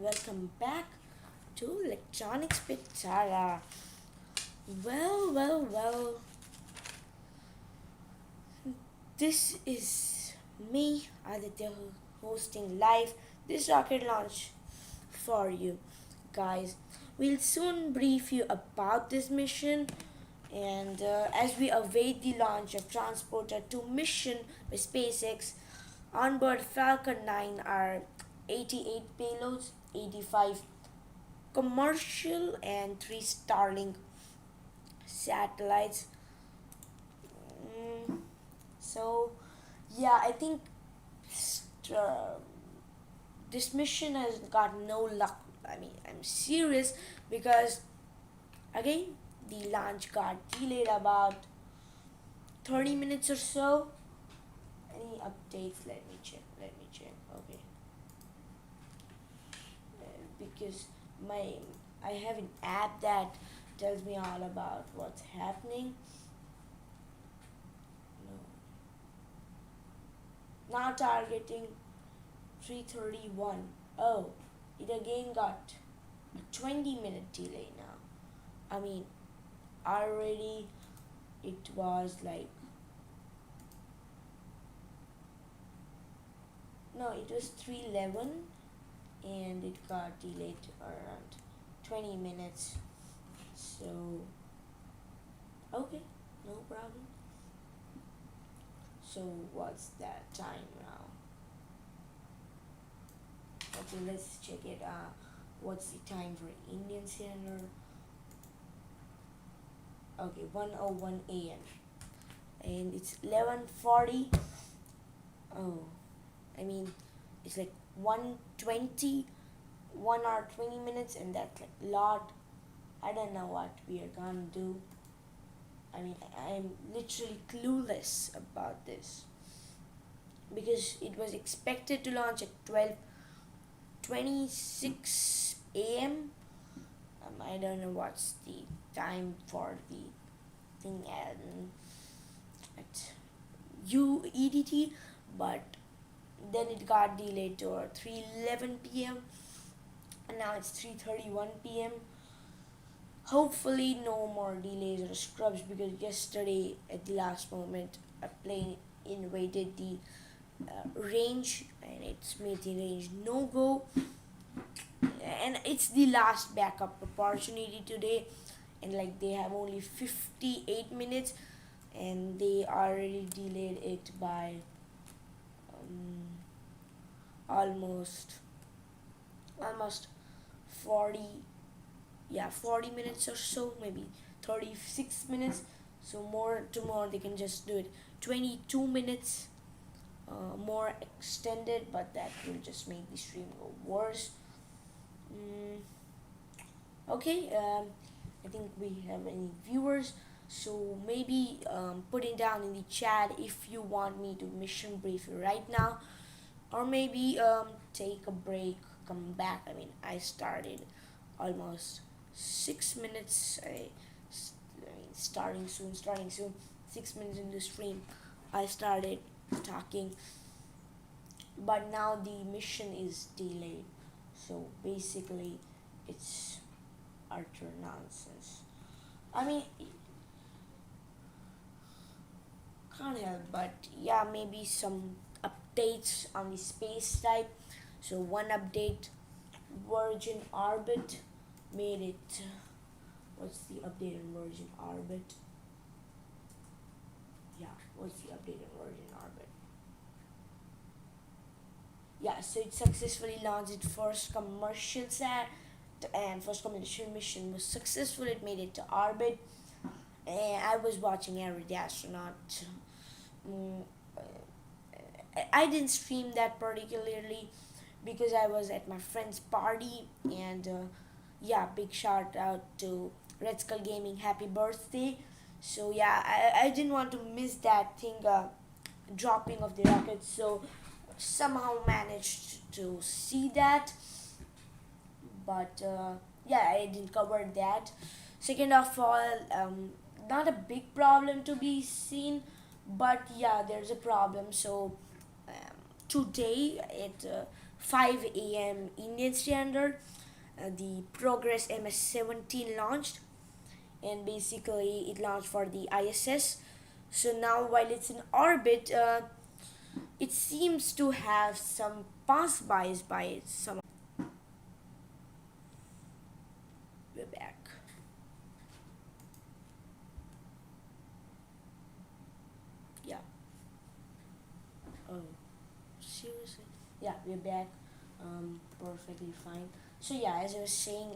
welcome back to Electronics Pitara. Well, this is me, Aditya, hosting live this rocket launch for you guys. We'll soon brief you about this mission, and as we await the launch of Transporter 2 mission by SpaceX, onboard Falcon 9 are 88 payloads, 85 commercial, and 3 Starlink satellites. Mm, so, yeah, I think uh, this mission has got no luck. I mean, I'm serious because again, the launch got delayed about 30 minutes or so. Any updates? Let me check. Okay, because my I have an app that tells me all about what's happening. No. Now targeting 3:31. Oh, it again got a 20-minute delay now. I mean, already it was like, no, it was 3:11 and it got delayed around 20 minutes. So, okay, no problem. So, what's that time now? Okay, let's check it. What's the time for Indian Standard? Okay, 1:01 a.m. and it's 11:40. Oh, I mean, it's like 1:20, 1 hour 20 minutes, and that's like lot. I don't know what we are gonna do. I mean, I'm literally clueless about this because it was expected to launch at 12:26 a.m. I don't know what's the time for the thing at UEDT, but then it got delayed to 3:11 p.m. and now it's 3:31 p.m. Hopefully no more delays or scrubs because yesterday at the last moment a plane invaded the range and it's made the range no go, and it's the last backup opportunity today, and like they have only 58 minutes and they already delayed it by um, almost almost 40, yeah, 40 minutes or so, maybe 36 minutes. So more tomorrow they can just do it 22 minutes more extended, but that will just make the stream go worse. mm, okay, I think we have any viewers, so maybe put it down in the chat if you want me to mission brief you right now, or maybe take a break, come back. I mean, I started almost 6 minutes. I mean, starting soon. 6 minutes in the stream, I started talking, but now the mission is delayed. So basically, it's utter nonsense. I mean, can't help but yeah, maybe some updates on the space type. So one update, Virgin Orbit made it. What's the update on Virgin Orbit? Yeah, what's the update on Virgin Orbit? Yeah, so it successfully launched its first commercial sat and first commercial mission was successful. It made it to orbit, and I was watching every the astronaut. Mm, I didn't stream that particularly because I was at my friend's party, and yeah, big shout out to Red Skull Gaming, happy birthday. So yeah, I didn't want to miss that thing, dropping of the rocket, so somehow managed to see that, but yeah, I didn't cover that. Second of all, not a big problem to be seen, but yeah, there's a problem. So today at 5 a.m. Indian Standard, the Progress MS-17 launched, and basically it launched for the ISS. So now while it's in orbit, it seems to have some pass-bys by some. We're back. Yeah. Oh, seriously? Yeah, we're back. Perfectly fine. So yeah, as I was saying,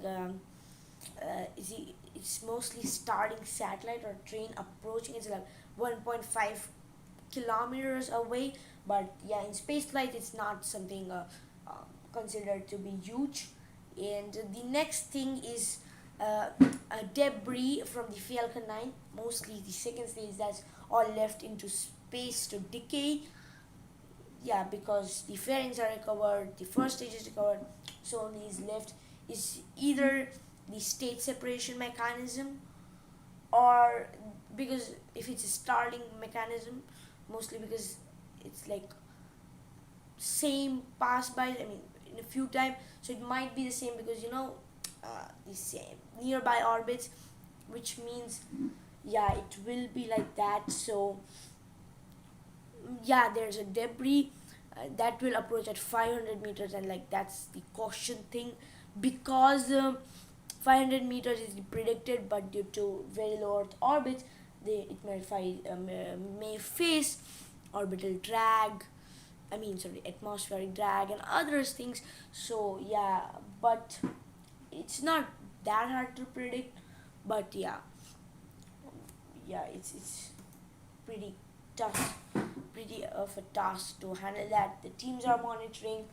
it's mostly starting satellite or train approaching. It's like 1.5 kilometers away, but yeah, in space flight it's not something considered to be huge. And the next thing is a debris from the Falcon 9, mostly the second stage, that's all left into space to decay. Yeah, because the fairings are recovered, the first stage is recovered, so only is left is either the state separation mechanism, or because if it's a starting mechanism, mostly because it's like same pass by, I mean, in a few times, so it might be the same because the same nearby orbits, which means yeah, it will be like that. So yeah, there's a debris that will approach at 500 meters, and like that's the caution thing, because 500 meters is predicted, but due to very low earth orbits, may face orbital drag, I mean, sorry, atmospheric drag and other things. So yeah, but it's not that hard to predict. But yeah, it's pretty tough, pretty of a task to handle that. The teams are monitoring.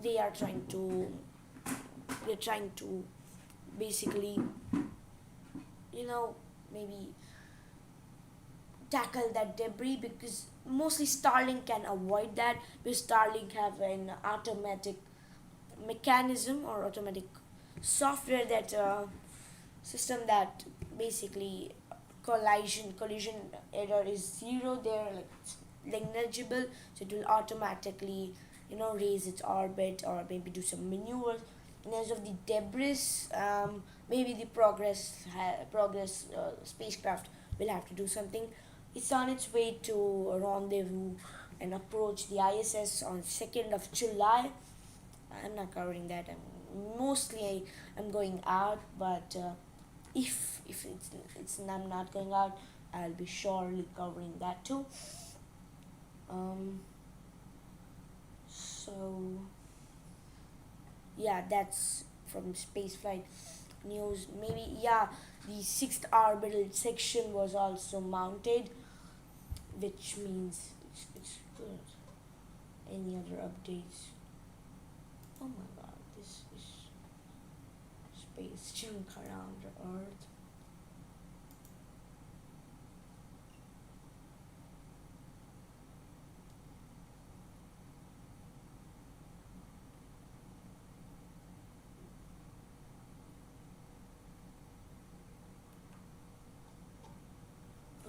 They are trying to, they're trying to basically, maybe tackle that debris, because mostly Starlink can avoid that, because Starlink have an automatic mechanism or automatic software that system that basically collision error is zero there, like it's negligible, so it will automatically raise its orbit or maybe do some maneuvers. And as of the debris, maybe the progress spacecraft will have to do something. It's on its way to a rendezvous and approach the ISS on 2nd of July. I'm not covering that. I'm going out, but if I'm not going out, I'll be surely covering that too. So yeah, that's from spaceflight news. Maybe yeah, the sixth orbital section was also mounted, which means it's good. Any other updates? Oh my god, this is space junk around the Earth.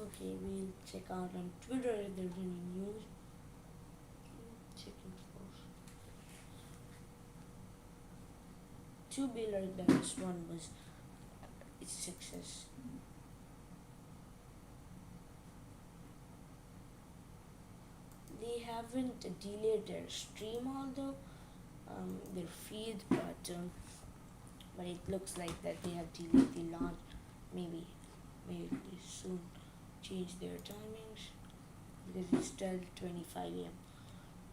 Okay, we'll check out on Twitter if there's any news. Checking first. To be like that, this one was its success. They haven't delayed their stream, although their feed, but it looks like that they have delayed the launch. Maybe they soon change their timings, because it's 12:25 a.m.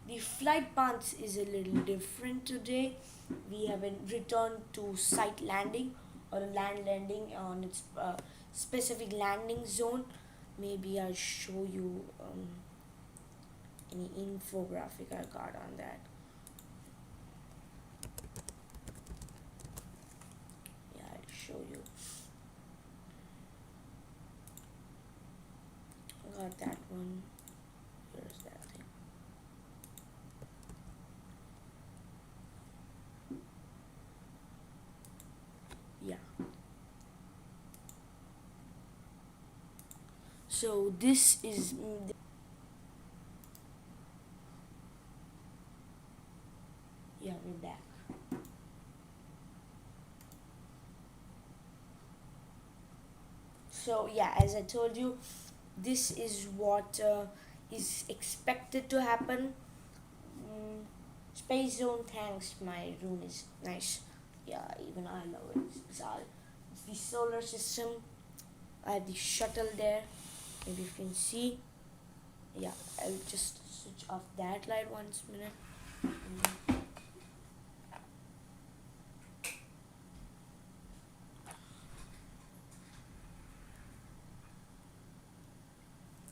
The flight path is a little different today. We haven't returned to site landing or a land landing on its specific landing zone. Maybe I'll show you any infographic I got on that. Yeah, I'll show you. I got that one. Here's that thing. Yeah. So this is So yeah, as I told you, this is what is expected to happen. mm, Space zone, thanks, my room is nice. Yeah, even I love it. It's the solar system. I have the shuttle there, maybe you can see. Yeah, I'll just switch off that light once minute. Mm,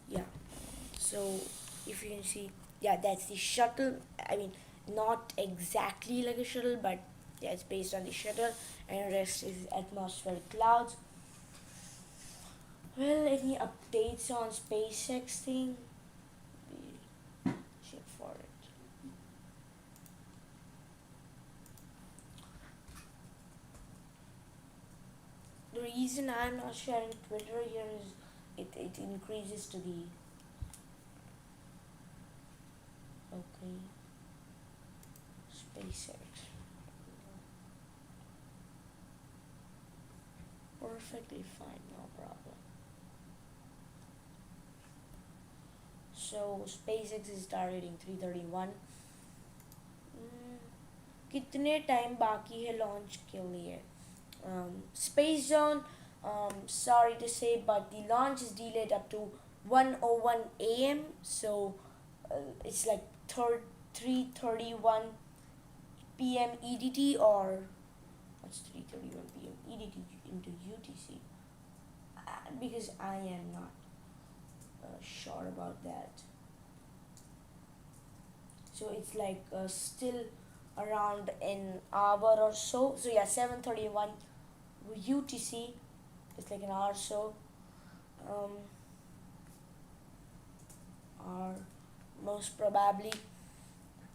yeah, so if you can see, yeah, that's the shuttle. I mean, not exactly like a shuttle, but yeah, it's based on the shuttle, and the rest is atmospheric clouds. Well, any updates on SpaceX thing? We check for it. The reason I'm not sharing Twitter here is it increases to the okay SpaceX. Perfectly fine, no problem. So SpaceX is targeting 331. कितने time बाकी है launch के लिए? Space Zone, sorry to say, but the launch is delayed up to 1:01 a.m. So it's like 3:31 p.m. EDT, or what's 3:31 p.m. EDT into UTC? Because I am not sure about that. So it's like still around an hour or so. So yeah, 7:31 UTC. It's like an hour or so. Um, or most probably.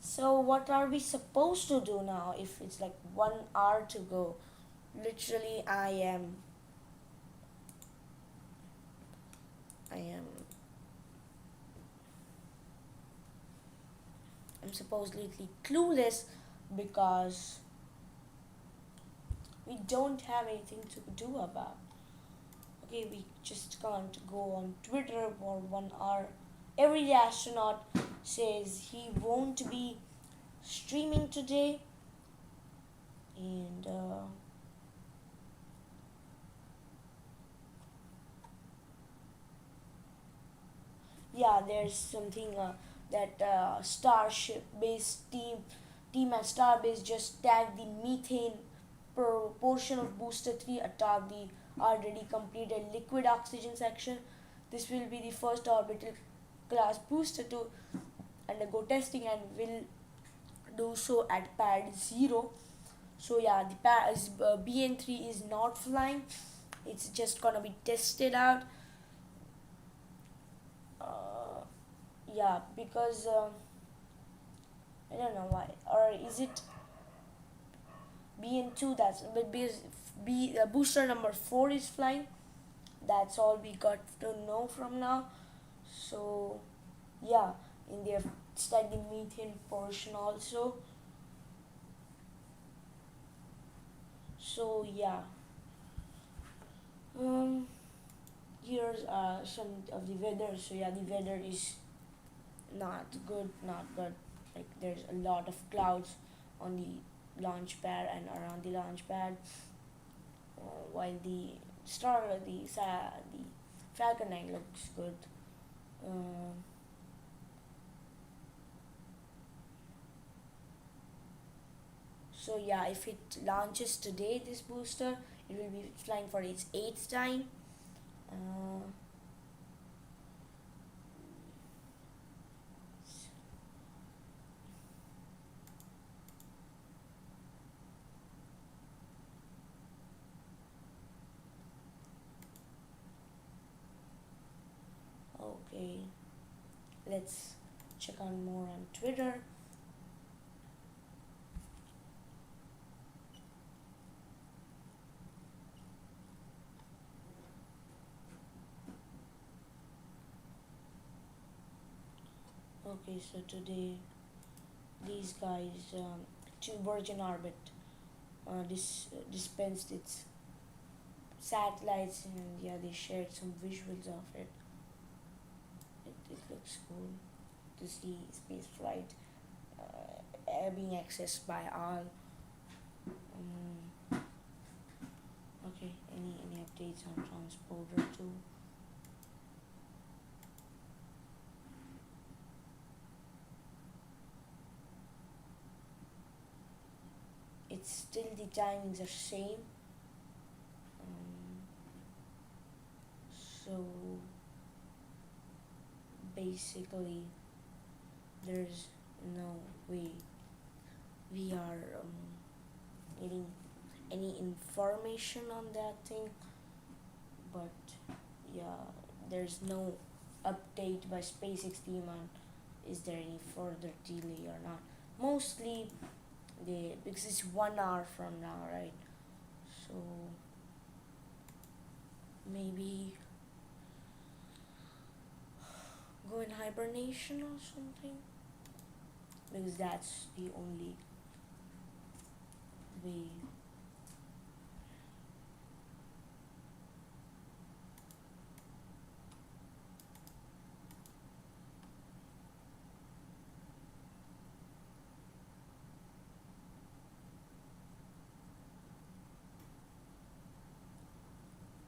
So what are we supposed to do now if it's like 1 hour to go? Literally, I am I'm supposedly clueless because we don't have anything to do about. Okay, we just can't go on Twitter for 1 hour. Every astronaut says he won't be streaming today, and yeah, there's something that Starship based team at Starbase just tagged the methane portion of booster 3 atop the already completed liquid oxygen section. This will be the first orbital class booster to undergo testing and will do so at pad 0. So yeah, the BN3 is not flying. It's just gonna be tested out. Uh, yeah, because I don't know why, or is it BN2? That's but because booster number 4 is flying. That's all we got to know from now. So yeah, in their study methane portion also. So yeah, um, here's some of the weather. So yeah, the weather is not good, not good. Like there's a lot of clouds on the launch pad and around the launch pad, while the Falcon 9 looks good. Uh, so yeah, if it launches today, this booster, it will be flying for its eighth time. Uh, okay, let's check on more on Twitter. Okay, so today these guys, to Virgin Orbit, dispensed its satellites, and yeah, they shared some visuals of it. It looks cool to see space flight being accessed by all. Um, okay, any updates on transporter too? It's still the timings are same. Um, so basically, there's no way we are getting any information on that thing, but yeah, there's no update by SpaceX team on is there any further delay or not. Mostly they, because it's 1 hour from now, right? So maybe go in hibernation or something, because that's the only way.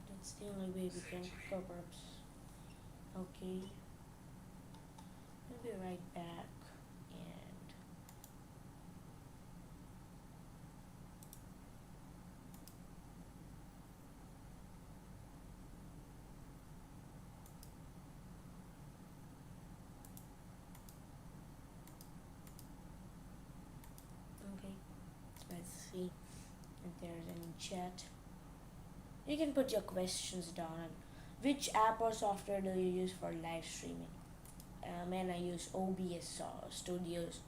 That's the only way we can cover up. Okay, we'll be right back. And okay, let's see if there's any chat. You can put your questions down. Which app or software do you use for live streaming? And I use OBS Studios.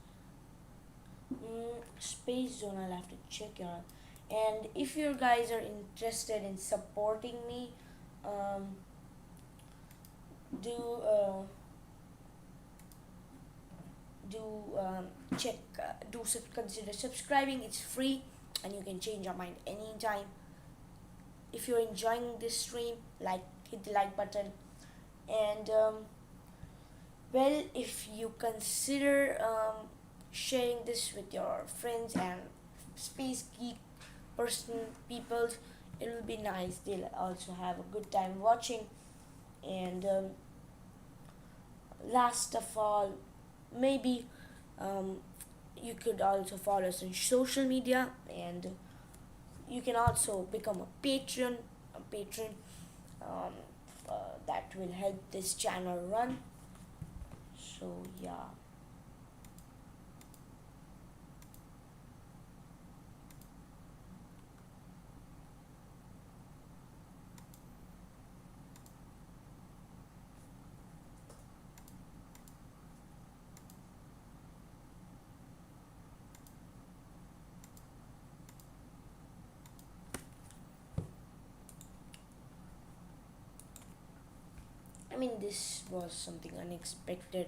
Space Zone, I'll have to check it out. And if you guys are interested in supporting me, um, do do check consider subscribing. It's free, and you can change your mind anytime. If you're enjoying this stream, hit the like button, and well, if you consider sharing this with your friends and space geek person people, it will be nice. They'll also have a good time watching. And last of all, maybe um, you could also follow us on social media, and you can also become a patron um, that will help this channel run. So yeah. I mean, this was something unexpected,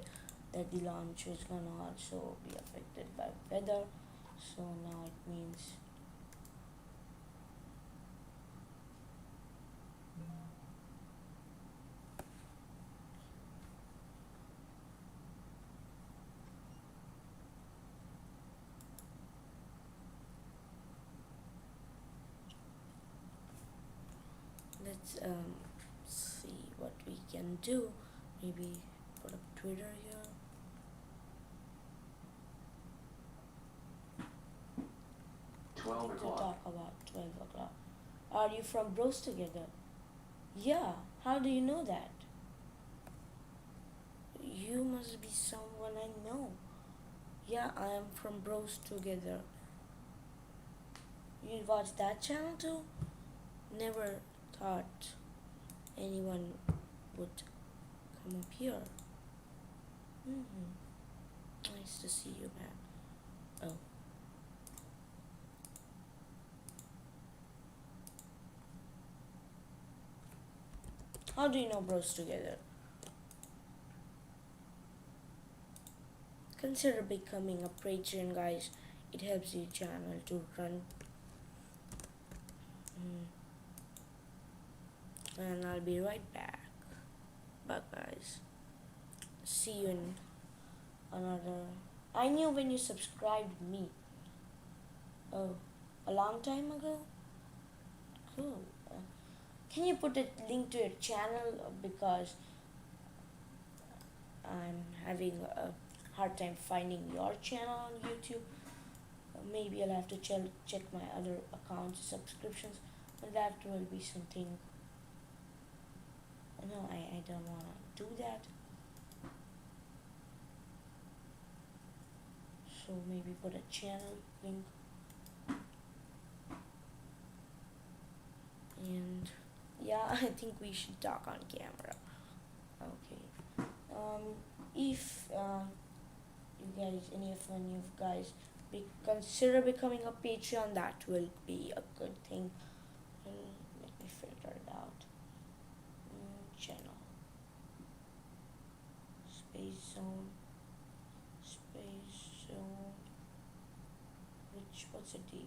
that the launch was gonna also be affected by weather. So now it means let's see what we can do. Maybe put up Twitter here. Nothing 12 to o'clock. talk about 12 o'clock. Are you from Bros Together? Yeah. How do you know that? You must be someone I know. Yeah, I am from Bros Together. You watch that channel too? Never thought anyone would come up here. Nice to see you, man. Oh. How do you know Bros Together? Consider becoming a patron, guys. It helps your channel to run. and I'll be right back. Bye, guys. See you in another. I knew when you subscribed me. Oh, a long time ago? Cool. Can you put a link to your channel? Because I'm having a hard time finding your channel on YouTube. Maybe I'll have to check my other accounts, subscriptions, and that will be something. No, I don't want to do that. So maybe put a channel link. And yeah, I think we should talk on camera. Okay. If you guys, any of you guys, consider becoming a Patreon, that will be a good thing. Let me filter it out. Channel. Space Zone. Space Zone. What's a DB?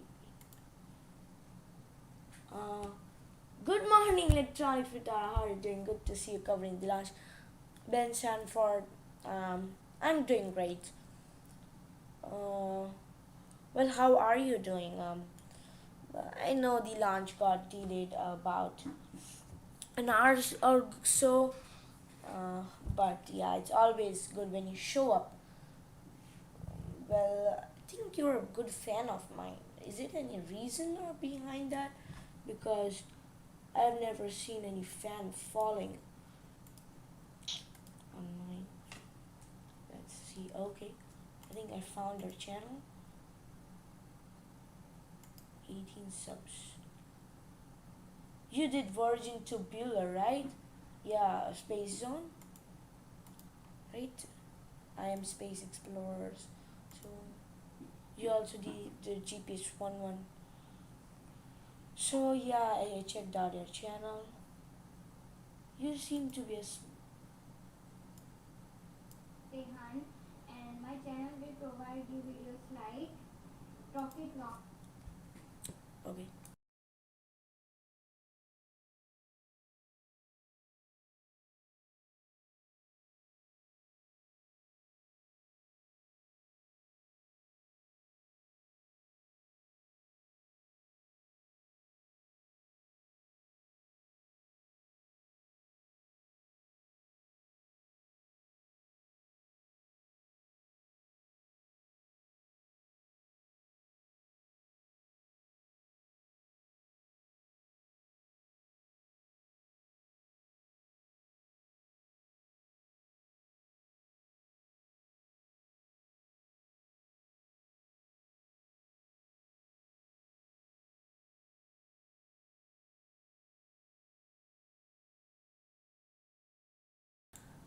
Good morning, Electronic Pitara. How are you doing? Good to see you covering the launch. Ben Sanford. I'm doing great. Well, how are you doing? I know the launch got delayed about an hour or so, but yeah, it's always good when you show up. Well, I think you're a good fan of mine. Is it any reason or behind that? Because I've never seen any fan following on mine. Let's see. Okay, I think I found her channel. 18 subs. You did Virgin to Bueller, right? Yeah, Space Zone. Right? I am Space Explorers. So you also did the GPS 11. So yeah, I checked out your channel. You seem to be a Rehan, and my channel will provide you videos like rocket launch. okay.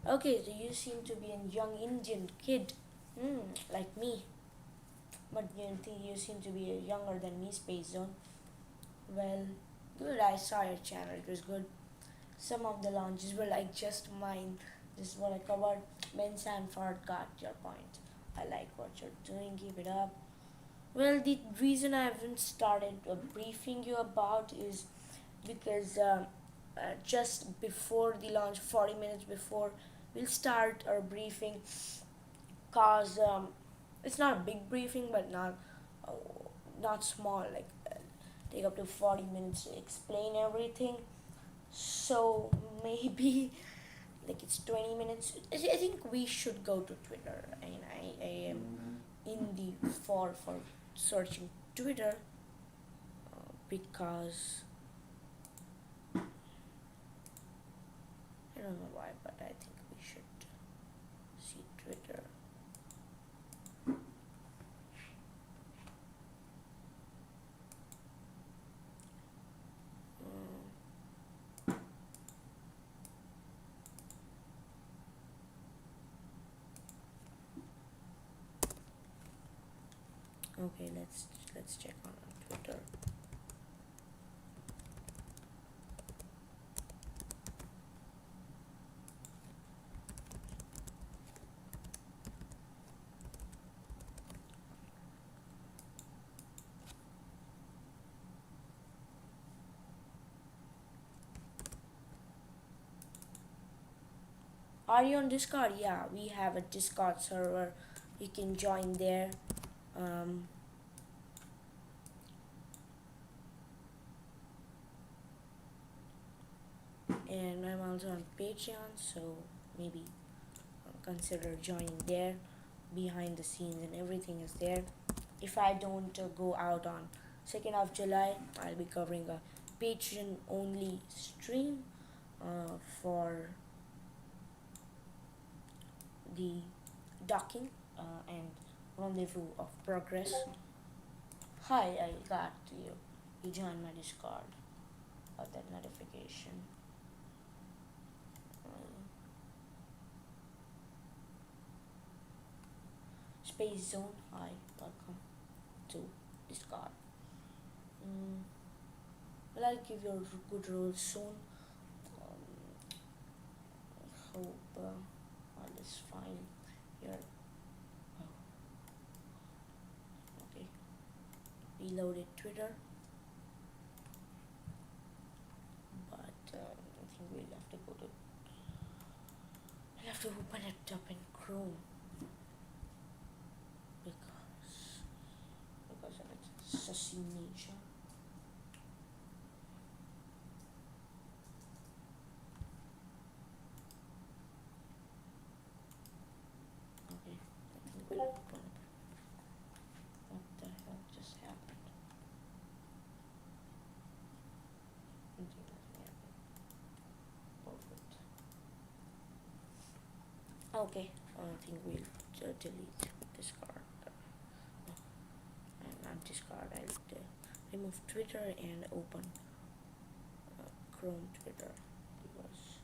Okay, so you seem to be a young Indian kid, like me. But you think you seem to be younger than me, Space Zone. Well, good. I saw your channel. It was good. Some of the launches were like just mine. This is what I covered. Ben Sanford got your point. I like what you're doing. Keep it up. Well, the reason I haven't started briefing you about is because just before the launch, 40 minutes before, we'll start our briefing. Cause it's not a big briefing, but uh, not small. Like take up to 40 minutes to explain everything. So maybe like it's 20 minutes. I think we should go to Twitter. I mean, I am in the for searching Twitter because I don't know why, but I think we should see Twitter. Okay, let's check on Twitter. Are you on Discord? Yeah, we have a Discord server. You can join there. Um, and I'm also on Patreon, so maybe consider joining there. Behind the scenes and everything is there. If I don't go out on 2nd of July, I'll be covering a Patreon only stream for the docking and rendezvous of progress. Hi, I got you. You joined my Discord. Got that notification. Space Zone. Hi, welcome to Discord. Mm, well, I'll give you a good role soon. Hope all is fine here. Oh, okay. Reloaded Twitter, but I think we'll have to go to. We'll have to open it up in Chrome because of its sussy nature. Okay, I think we'll open it. What the hell just happened? Something doesn't happen. Perfect. Okay, I think we'll delete Discord. Not Discord. I'll remove Twitter and open Chrome Twitter because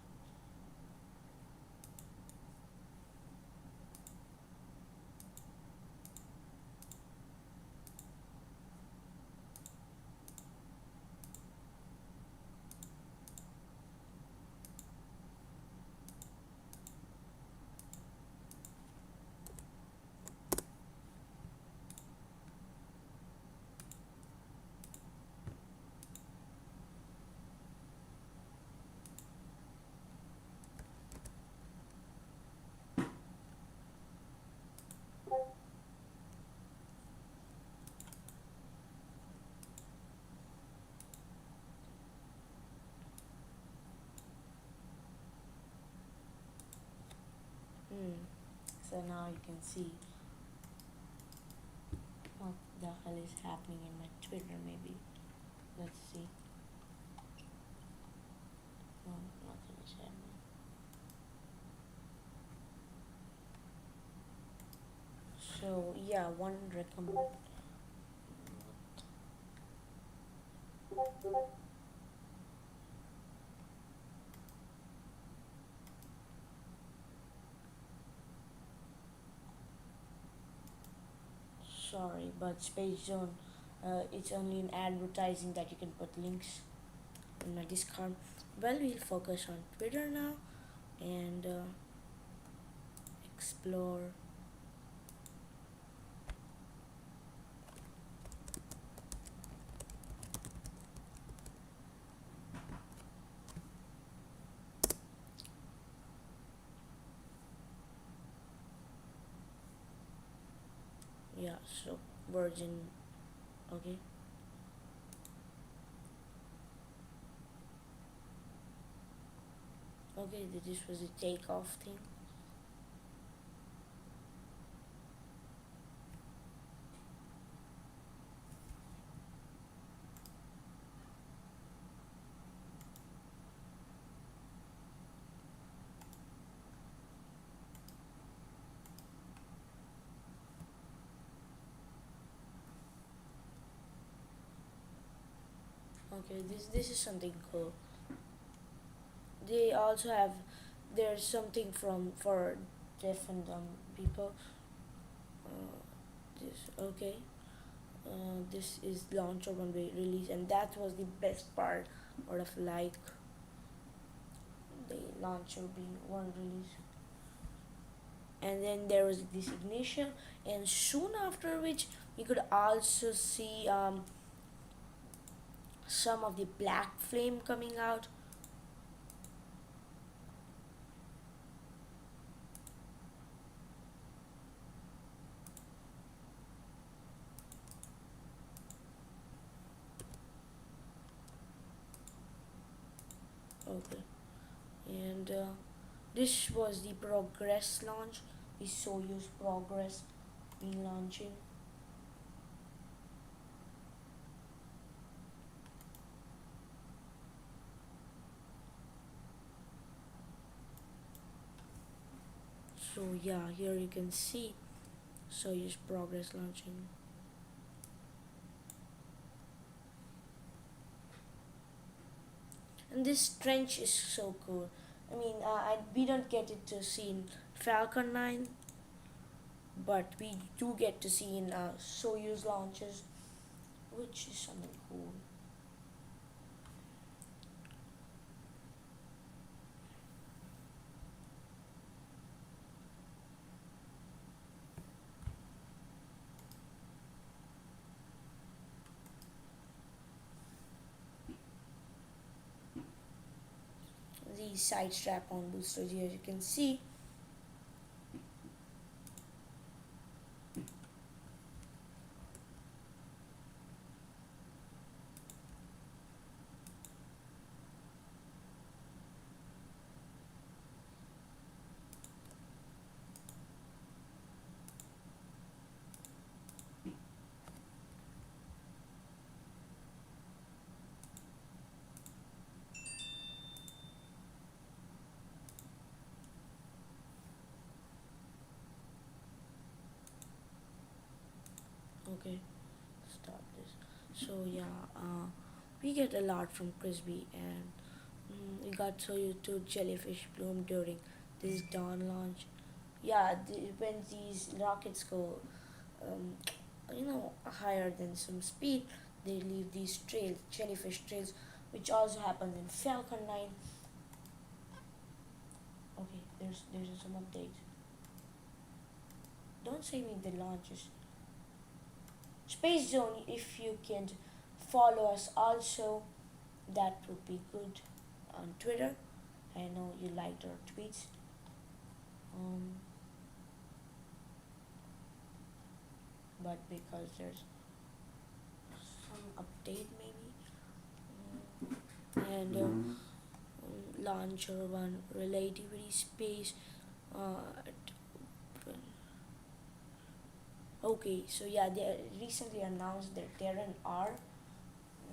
so now you can see what the hell is happening in my Twitter. Maybe let's see. No, nothing is happening. So yeah, one recommend. Sorry, but Space Zone, it's only in advertising that you can put links in my Discord. Well, we'll focus on Twitter now and explore. Yeah, so Virgin. Okay. Okay, this was a takeoff thing. Okay, this is something cool. They also have there's something from for deaf and dumb people. This okay. This is launch or one way release, and that was the best part out of like the launcher being one release. And then there was this ignition, and soon after which you could also see some of the black flame coming out. Okay. And this was the Progress launch. The Soyuz Progress being launching. So yeah, here you can see Soyuz Progress launching. And this trench is so cool. I mean, we don't get it to see in Falcon 9, but we do get to see in Soyuz launches, which is something cool. The side strap on boosters here you can see. Okay, stop this. So yeah, we get a lot from Crispy, and we got to jellyfish bloom during this dawn launch. Yeah, when these rockets go, um, higher than some speed, they leave these trails, jellyfish trails, which also happens in Falcon 9. Okay, there's some updates. Don't say me the launches. Space Zone, if you can follow us also, that would be good on Twitter. I know you liked our tweets. Um, but because there's some update maybe. And launcher one relativity space. Uh, okay, so yeah, they recently announced their Terran R.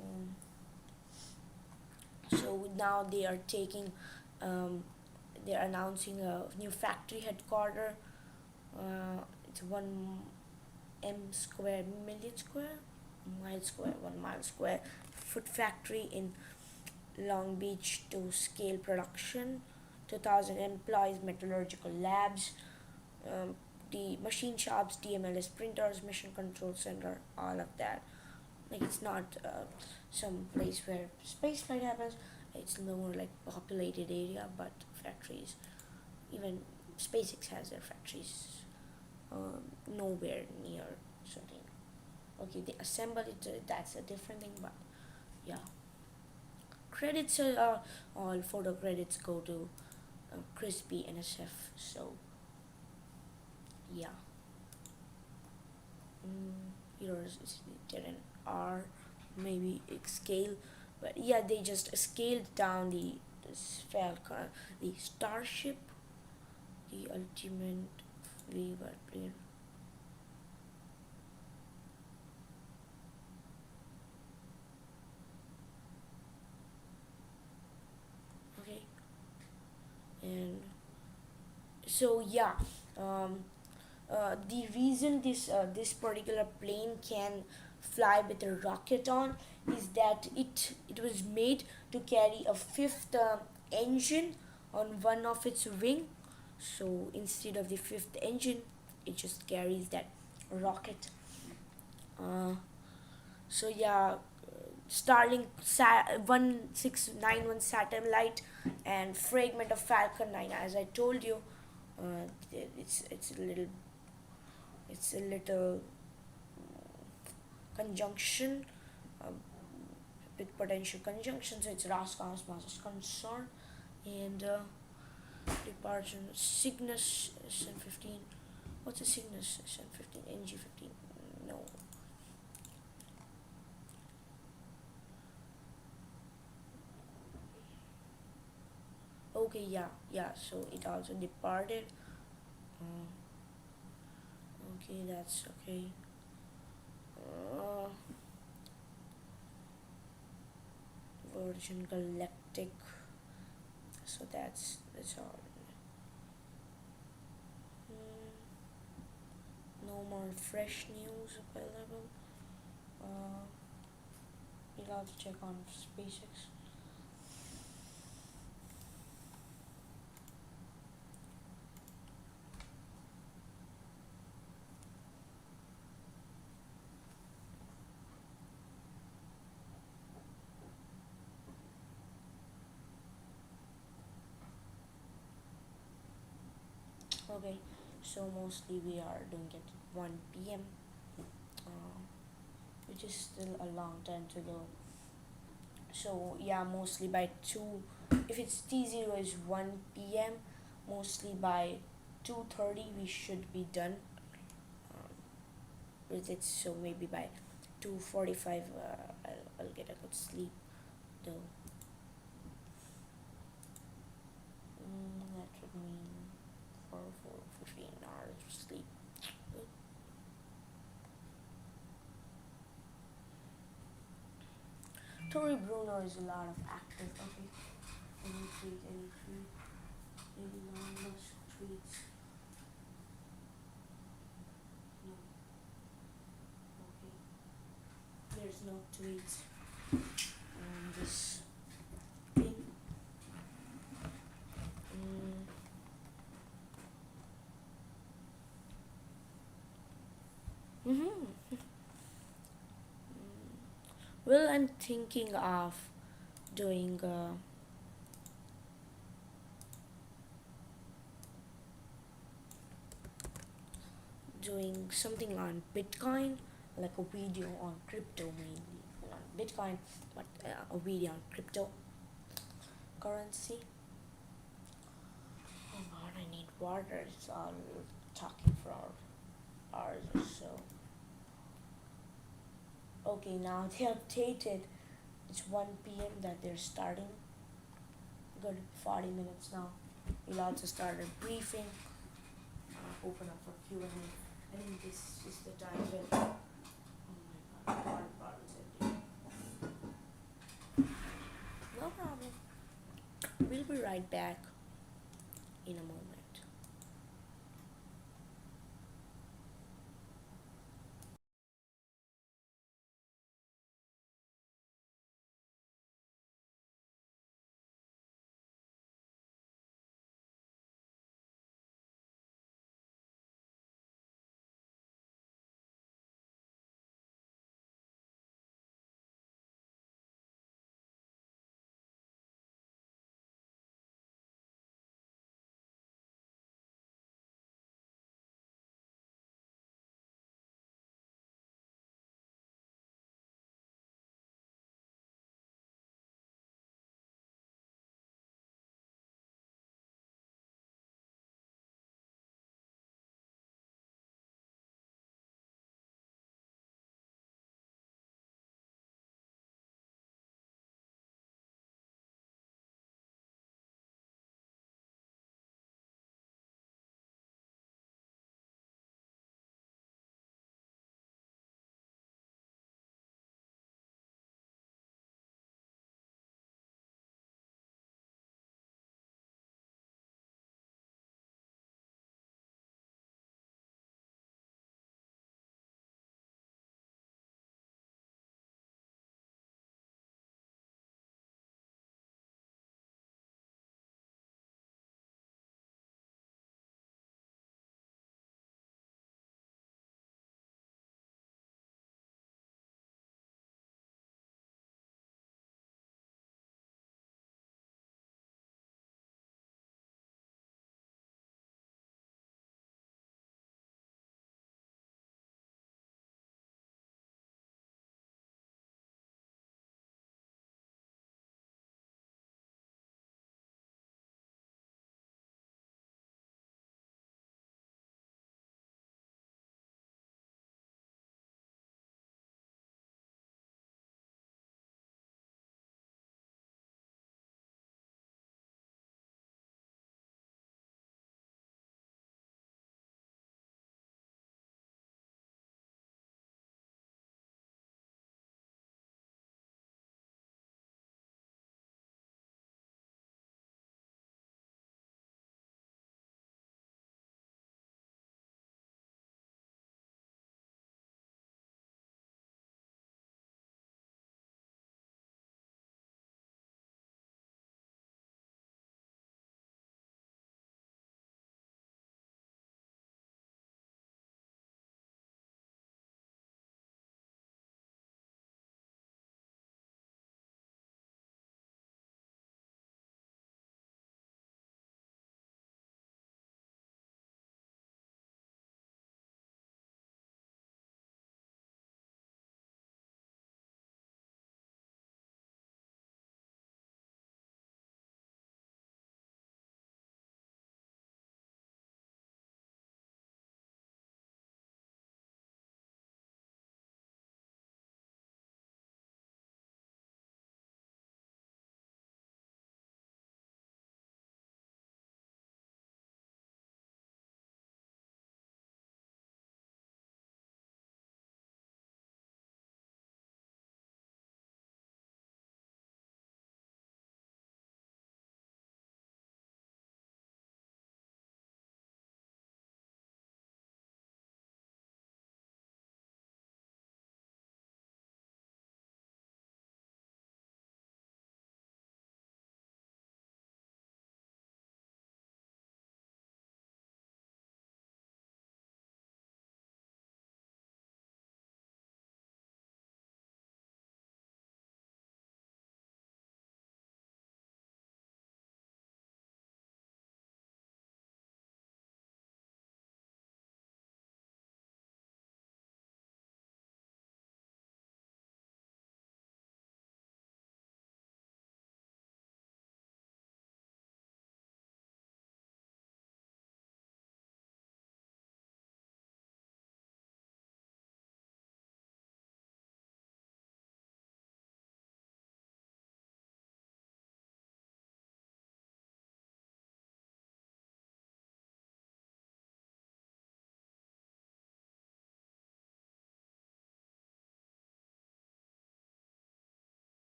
Um, so now they are taking, they're announcing a new factory headquarter. It's 1 m square million square mile square 1 mile square foot factory in Long Beach to scale production. 2,000 employees, metallurgical labs, um, the machine shops, DMLS printers, mission control center, all of that. Like it's not some place where space flight happens. It's more like populated area, but factories. Even SpaceX has their factories nowhere near something. Okay, they assemble it. That's a different thing, but yeah. Credits all photo credits go to Crispy NSF. So yeah. Yours is didn't R maybe scale, but yeah, they just scaled down the Falcon, the Starship, the ultimate Weaver player. Okay, and so yeah, um, the reason this particular plane can fly with a rocket on is that it was made to carry a fifth engine on one of its wing. So instead of the fifth engine, it just carries that rocket. Uh, so yeah, Starlink 1691 satellite and fragment of Falcon 9. As I told you, it's a little conjunction, uh, with potential conjunction. So it's Roscosmos is concerned, and departure Cygnus SN15. What's a Cygnus SN15? NG15? No. Okay, yeah. So it also departed. Uh, okay, that's okay. Uh, Virgin Galactic. So that's all. Hmm, no more fresh news available. Uh, you'll have to check on SpaceX. Okay, so mostly we are doing it at 1 p.m., uh, which is still a long time to go. So yeah, mostly by 2, if it's T0 is 1 p.m., mostly by 2:30 we should be done um, with it. So maybe by 2:45 I'll get a good sleep though. That would mean 15 hours of sleep. Tori Bruno is a lot of active. Okay. Any tweet. Elon Musk tweets. No. Okay. There's no tweets on this thing. Mm, mm-hmm. Well, I'm thinking of doing doing something on Bitcoin, like a video on crypto mainly, not Bitcoin, but a video on cryptocurrency. Oh God, I need water. It's all talking for hours or so. Okay, now they updated. It's 1 p.m. that they're starting. Good, 40 minutes now. We'll also start a briefing. Open up for Q&A. I think this is the time when. Oh my God, water bottles empty. No problem. We'll be right back in a moment.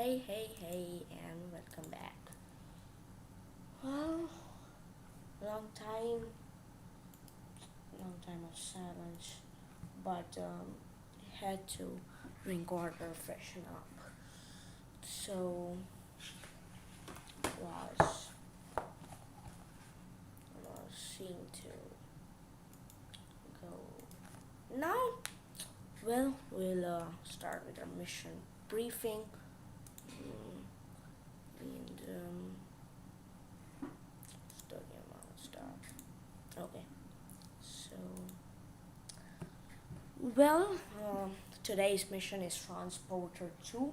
Hey, and welcome back. Well, long time, long time of silence, but had to drink water, freshen up. So was was seeing to go now. Well, we'll start with our mission briefing. Mm, and studying about stuff. Okay, so well, today's mission is Transporter 2.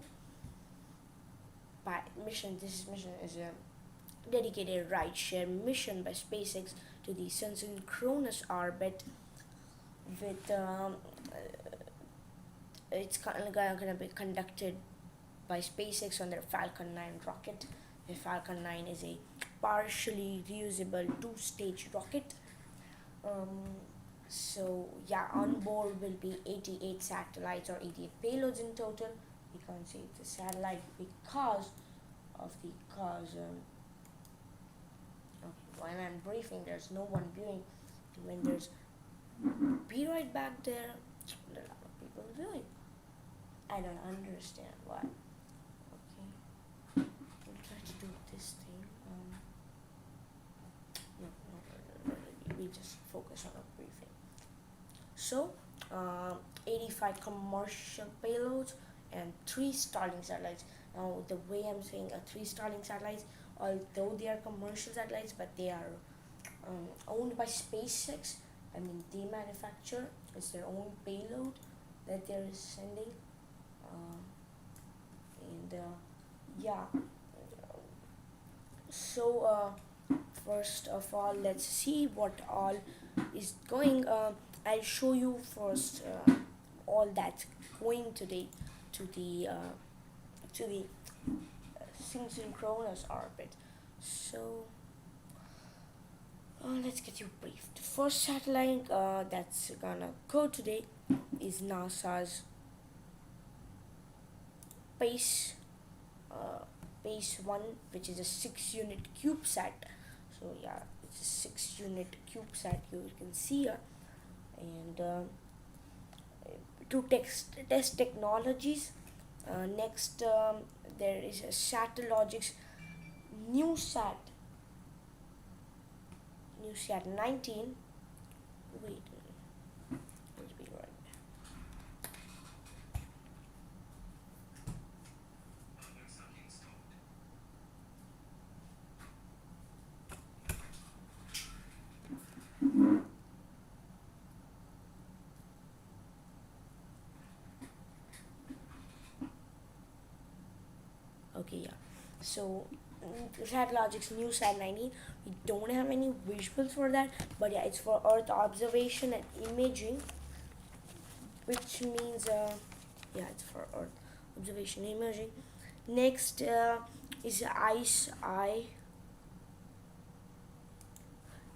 By mission, this mission is a dedicated rideshare mission by SpaceX to the Sun-Synchronous orbit with it's gonna be conducted by SpaceX on their Falcon 9 rocket. The Falcon 9 is a partially reusable two-stage rocket. Um, so yeah, on board will be 88 satellites or 88 payloads in total. We can't say it's a satellite because of the cause. While I'm briefing, there's no one viewing. When there's be right back there, there are a lot of people viewing. I don't understand why. Okay, we'll try to do this thing. No, we just focus on a briefing. So, 85 commercial payloads and 3 Starlink satellites. Now, the way I'm saying 3 Starlink satellites, although they are commercial satellites, but they are owned by SpaceX. I mean, they manufacture. It's their own payload that they're sending. And yeah. So, first of all, let's see what all is going. I'll show you first all that's going today to the synchronous orbit. So let's get you briefed. The first satellite that's gonna go today is NASA's Space Base 1, which is a 6-unit CubeSat. So yeah, it's a 6-unit CubeSat you can see here. And to test technologies, next there is a Satellogics new sat 19. Wait a minute, let's be right back. Okay, yeah. So Satellogics new sat 19. We don't have any visuals for that, but yeah, it's for Earth observation and imaging, which means yeah, it's for Earth observation and imaging. Next is Ice Eye.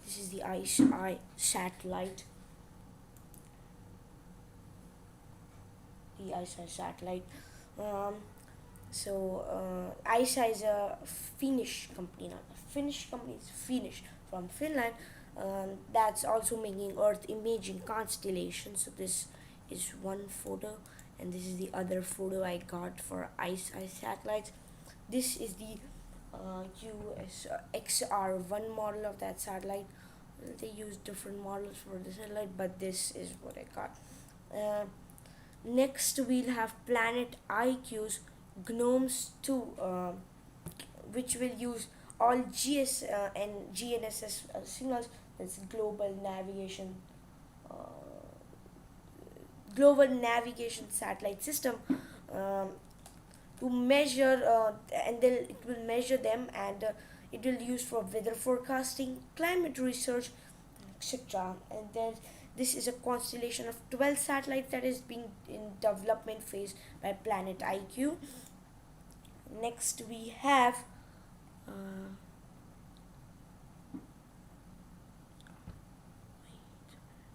This is the Ice Eye satellite. The Ice Eye satellite. ISA is a Finnish company, not a Finnish company, it's Finnish from Finland. That's also making Earth imaging constellations. So this is one photo, and this is the other photo I got for ISA satellites. This is the US XR1 model of that satellite. They use different models for the satellite, but this is what I got. Next, we'll have Planet IQ's Gnomes 2, which will use all GS and GNSS signals. That's uh, global navigation satellite system, to measure, and then it will measure them, and it will use for weather forecasting, climate research, etc. And then this is a constellation of 12 satellites that is being in development phase by Planet IQ. Next we have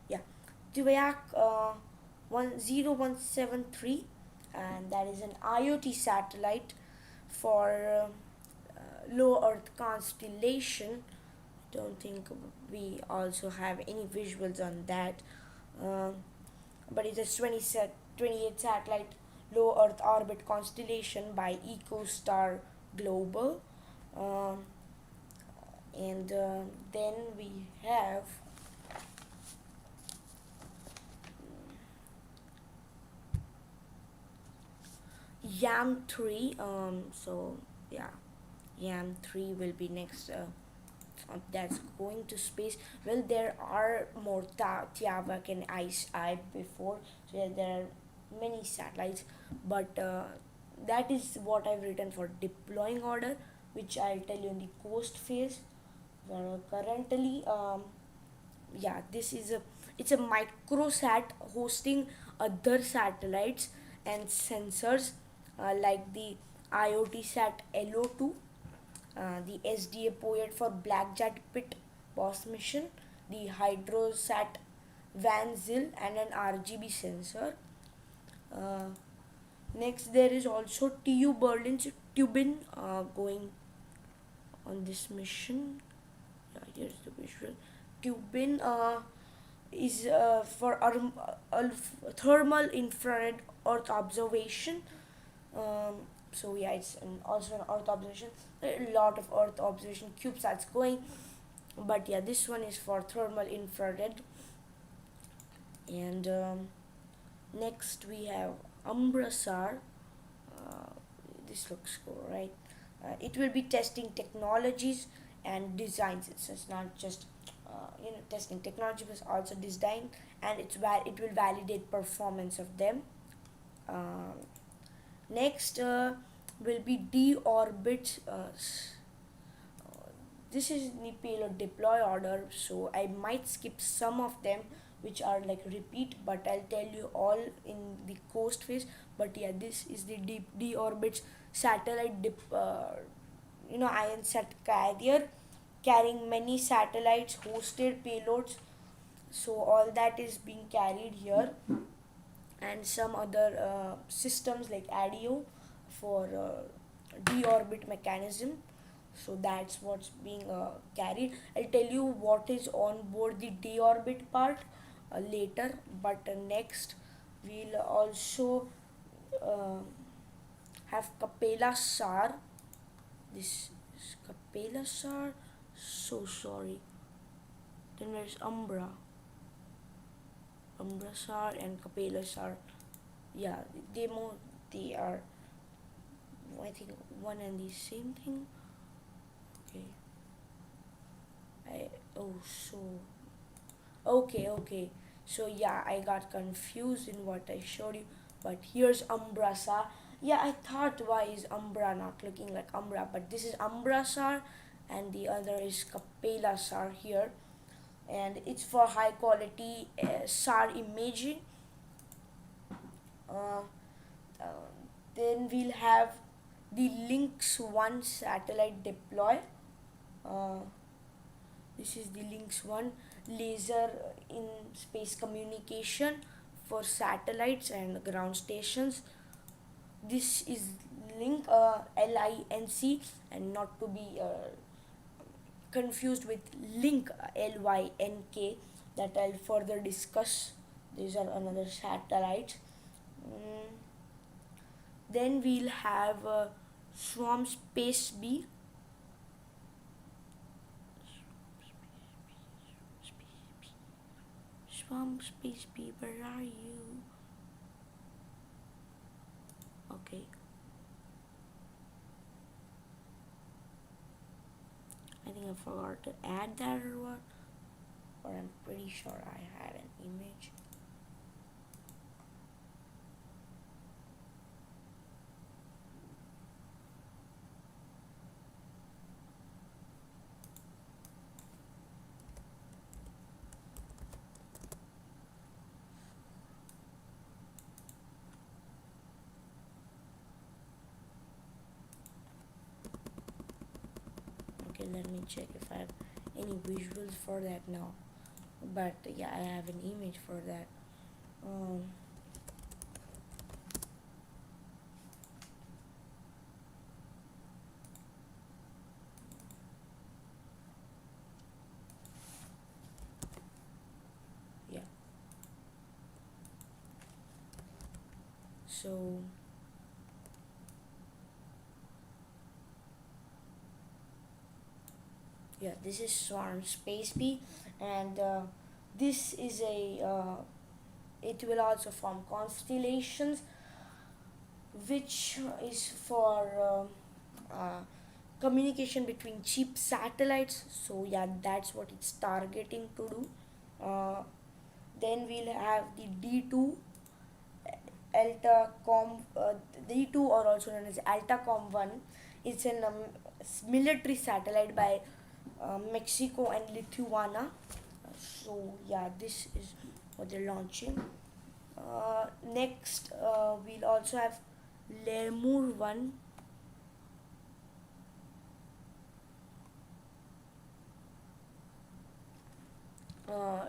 yeah, Duyak 10173, and that is an IoT satellite. for low Earth constellation. Don't think we also have any visuals on that. Um, but it's a 28 satellite low Earth orbit constellation by EcoStar Global. Um, and then we have YAM 3. So yeah, YAM 3 will be next. That's going to space. Well, there are more Tiavak and Eye before, so yeah, there are many satellites, but that is what I've written for deploying order, which I'll tell you in the coast phase. Currently, yeah, this is a it's a microsat hosting other satellites and sensors like the IoT Sat LO2, the SDA Poet for Black Jet Pit Boss mission, the Hydrosat Van Zyl, and an RGB sensor. Uh, Next, there is also TU Berlin's Tubin going on this mission. Yeah, here's the visual. Tubin is for thermal infrared Earth observation. Um, so yeah, it's also an Earth observation. There are a lot of Earth observation CubeSats going, but yeah, this one is for thermal infrared. And next we have Umbrasar. Uh, this looks cool, right? It will be testing technologies and designs. It's not just testing technology, but also design, and it will validate performance of them. Um, Next will be deorbit. This is the payload deploy order, so I might skip some of them which are like repeat, but I'll tell you all in the coast phase. But yeah, this is the deorbit satellite IonSat carrier carrying many satellites, hosted payloads. So all that is being carried here, and some other systems like ADIO for deorbit mechanism. So that's what's being carried. I'll tell you what is on board the deorbit part later, but next we'll also uh, have Capella Sar. This is Capella Sar. So sorry. Then there's Umbrasar and Kapilasar. Yeah, they are, I think, one and the same thing. Okay. I oh so okay. So yeah, I got confused in what I showed you. But here's Umbrasa. Yeah, I thought why is Umbra not looking like Umbra, but this is Umbrasar, and the other is Kapilasar here, and it's for high quality SAR imaging. Uh, uh, then we'll have the Lynx 1 satellite deploy. Uh, this is the Lynx 1 laser in space communication for satellites and ground stations. This is LINC, and not to be confused with Link LYNK, that I'll further discuss. These are another satellites. Mm, then we'll have Swarm Space B. Swarm Space B, where are you? Okay. I think I forgot to add that or what? Or I'm pretty sure I had an image. Okay, let me check if I have any visuals for that now. But yeah, I have an image for that. Um, So yeah, this is Swarm Space Bee, and this is a it will also form constellations, which is for communication between cheap satellites. So yeah, that's what it's targeting to do. Then we'll have the D2 Altacom, D2, or also known as Altacom 1. It's an military satellite by Mexico and Lithuania. So yeah, this is what they're launching. Next, we'll also have Lemur 1.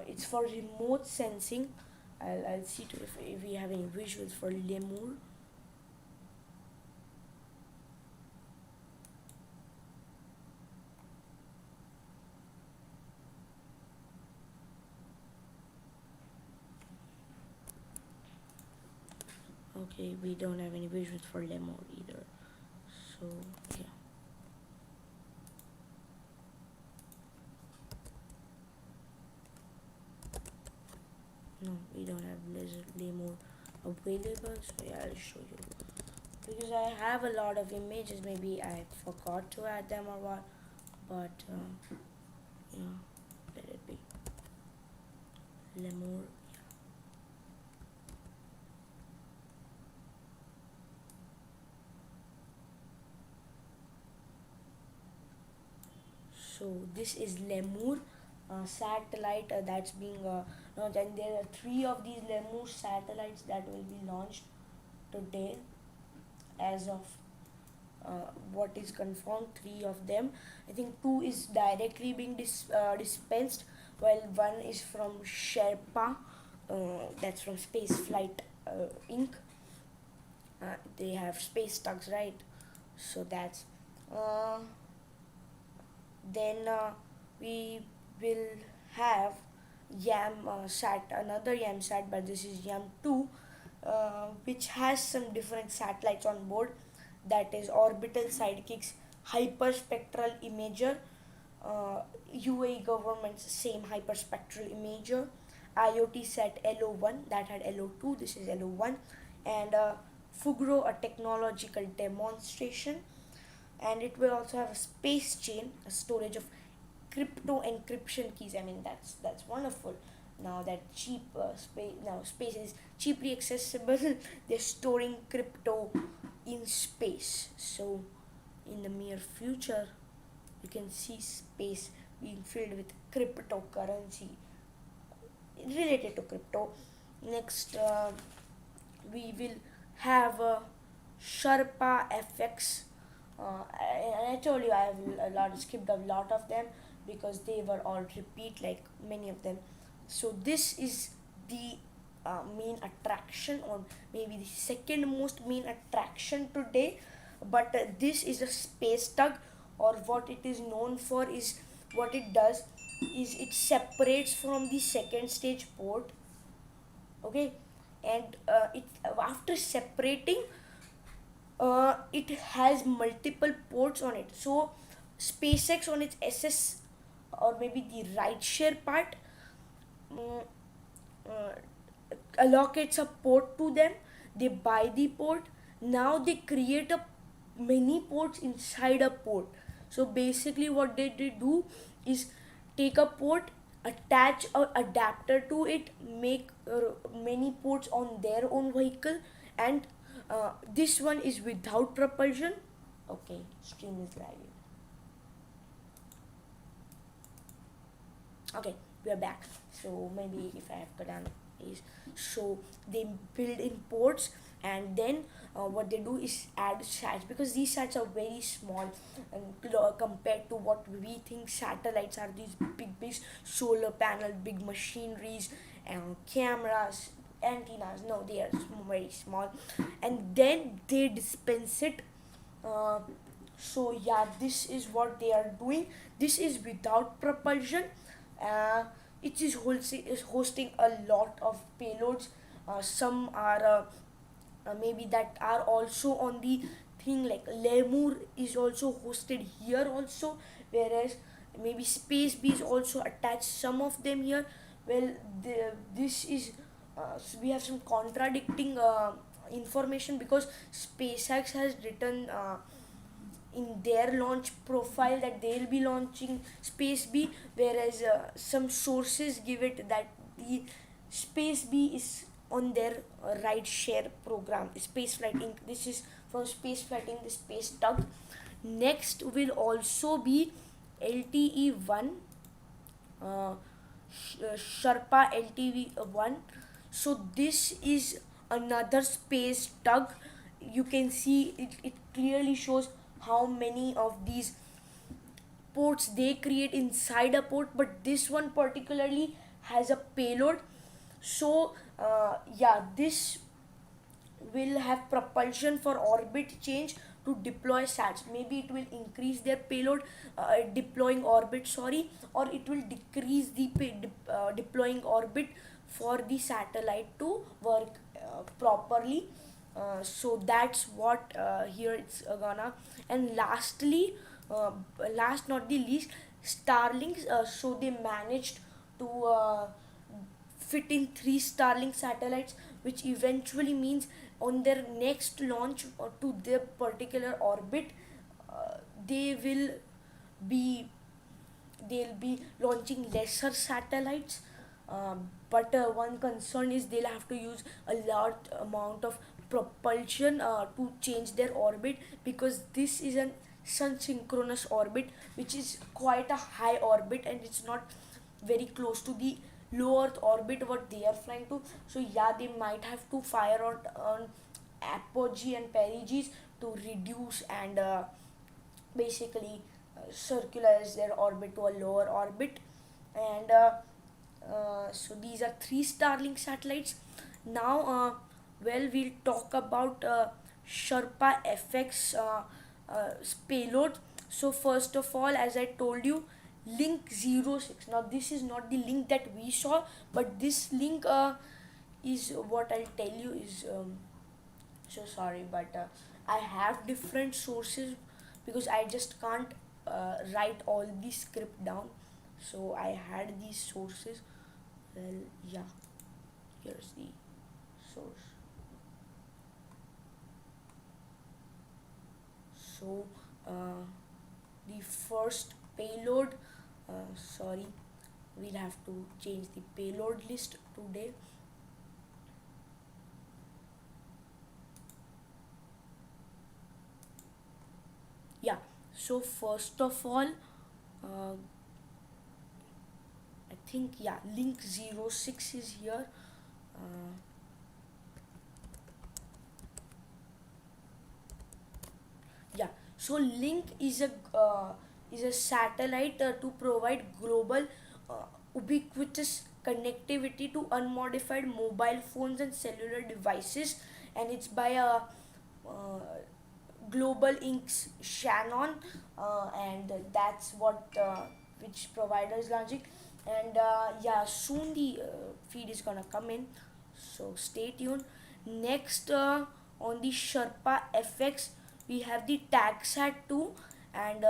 It's for remote sensing. I'll see to if we have any visuals for Lemur. Okay, we don't have any visuals for Lemur either. So yeah. No, we don't have Lemur available. So yeah, I'll show you. Because I have a lot of images, maybe I forgot to add them or what. But yeah, let it be. Lemur. So this is Lemur satellite that's being launched, and there are three of these Lemur satellites that will be launched today, as of what is confirmed. Three of them. I think two is directly being dispensed, while one is from Sherpa. That's from Space Flight Inc. They have space tugs, right? So that's. Uh, then we will have Yam Sat, another Yam Sat, but this is Yam 2, which has some different satellites on board. That is Orbital Sidekicks Hyperspectral Imager, UAE government's same hyperspectral imager, IoT Sat LO1 that had LO2, this is LO1, and Fugro, a technological demonstration. And it will also have a space chain, a storage of crypto encryption keys. I mean, that's wonderful. Now that space is cheaply accessible, they're storing crypto in space. So in the near future, you can see space being filled with cryptocurrency related to crypto. Next, we will have Sherpa FX. I told you I have skipped a lot of them because they were all repeat, like many of them. So this is the main attraction, or maybe the second most main attraction today. But this is a space tug, or what it is known for is, what it does is it separates from the second stage port. Okay, and it after separating, it has multiple ports on it. So SpaceX on its SS, or maybe the rideshare part, mm, uh, allocates a port to them. They buy the port. Now they create a many ports inside a port. So basically, what they do is take a port, attach a adapter to it, make many ports on their own vehicle, and this one is without propulsion. Okay, stream is lagging. Okay, we are back. So maybe if I have cut down is, so they build in ports, and then what they do is add sats, because these sats are very small and compared to what we think satellites are. These big solar panel, big machineries, and cameras, antennas. No, they are very small, and then they dispense it. Uh, so yeah, this is what they are doing. This is without propulsion. uh, it is hosting a lot of payloads. Some are maybe that are also on the thing, like Lemur is also hosted here also, whereas maybe Space B is also attached some of them here. Well, this is we have some contradicting information, because SpaceX has written in their launch profile that they'll be launching Space B, whereas some sources give it that the Space B is on their rideshare program, Space Flight Inc. This is from Space Flight Inc., the Space Tug. Next will also be LTE 1, Sherpa LTV 1. So this is another space tug. You can see it clearly shows how many of these ports they create inside a port, but this one particularly has a payload. So yeah, this will have propulsion for orbit change to deploy sats. Maybe it will increase their payload deploying orbit, sorry, or it will decrease the deploying orbit for the satellite to work properly. So that's what here it's gonna. And lastly, uh, last not the least, Starlinks. So they managed to fit in 3 Starlink satellites, which eventually means on their next launch to their particular orbit, they will be they'll be launching lesser satellites. But one concern is they'll have to use a large amount of propulsion to change their orbit, because this is an Sun-Synchronous orbit, which is quite a high orbit, and it's not very close to the low Earth orbit what they are flying to. So yeah, they might have to fire on apogee and perigees to reduce and basically circularize their orbit to a lower orbit. And so these are 3 Starlink satellites. Now well, we'll talk about Sherpa FX payload. So first of all, as I told you, link 06. Now this is not the link that we saw, but this link is what I'll tell you is so sorry, but I have different sources, because I just can't write all the script down. So I had these sources. Well, yeah, here's the source. So the first payload, sorry, we'll have to change the payload list today. Yeah, so first of all, uh, I think, yeah, link 06 is here. uh, yeah, so link is a satellite to provide global ubiquitous connectivity to unmodified mobile phones and cellular devices, and it's by a uh, Global Inc.'s Shannon, and that's what which provider is launching. And yeah, soon the feed is gonna come in, so stay tuned. Next, on the Sherpa FX, we have the TagSat 2, and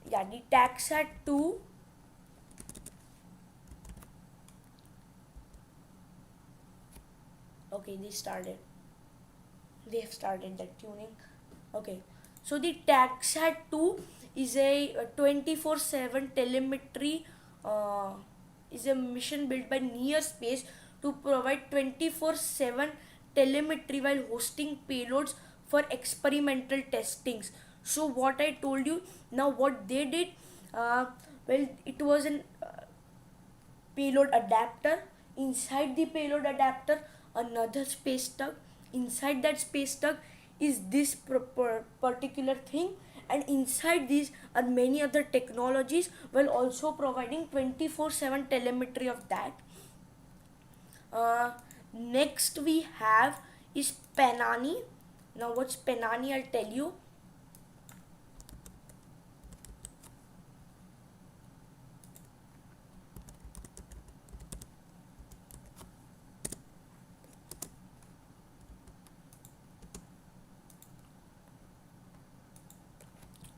yeah, the TagSat 2. Okay, they have started that tuning. Okay, so the TagSat 2 is a 24/7 telemetry, uh, is a mission built by Near Space to provide 24/7 telemetry while hosting payloads for experimental testings. So what I told you, now what they did, uh, well, it was an payload adapter. Inside the payload adapter, another space tug. Inside that space tug is this particular thing, and inside these are many other technologies, while also providing 24/7 telemetry of that. uh, Next we have is Penani. Now what's Penani, I'll tell you.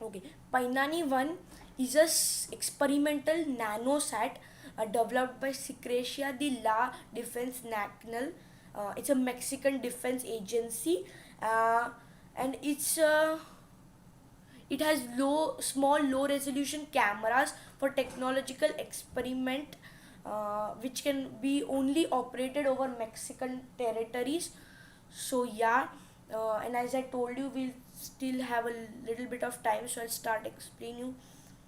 Okay, Painani 1 is a experimental nanosat developed by Secretia de la Defense Nacional. It's a Mexican defense agency, uh, and it has small, low resolution cameras for technological experiment, which can be only operated over Mexican territories. So yeah, and as I told you, we'll still have a little bit of time, so I'll start explaining you.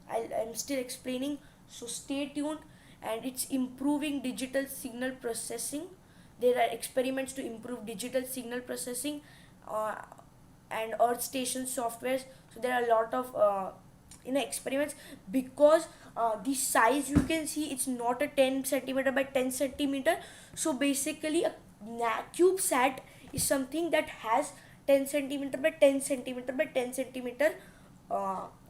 I'm still explaining, so stay tuned. And it's improving digital signal processing. There are experiments to improve digital signal processing, uh, and earth station softwares. So there are a lot of experiments, because the size you can see, it's not a 10 centimeter by 10 centimeter. So basically a CubeSat is something that has 10 centimeter by 10 centimeter by 10 centimeter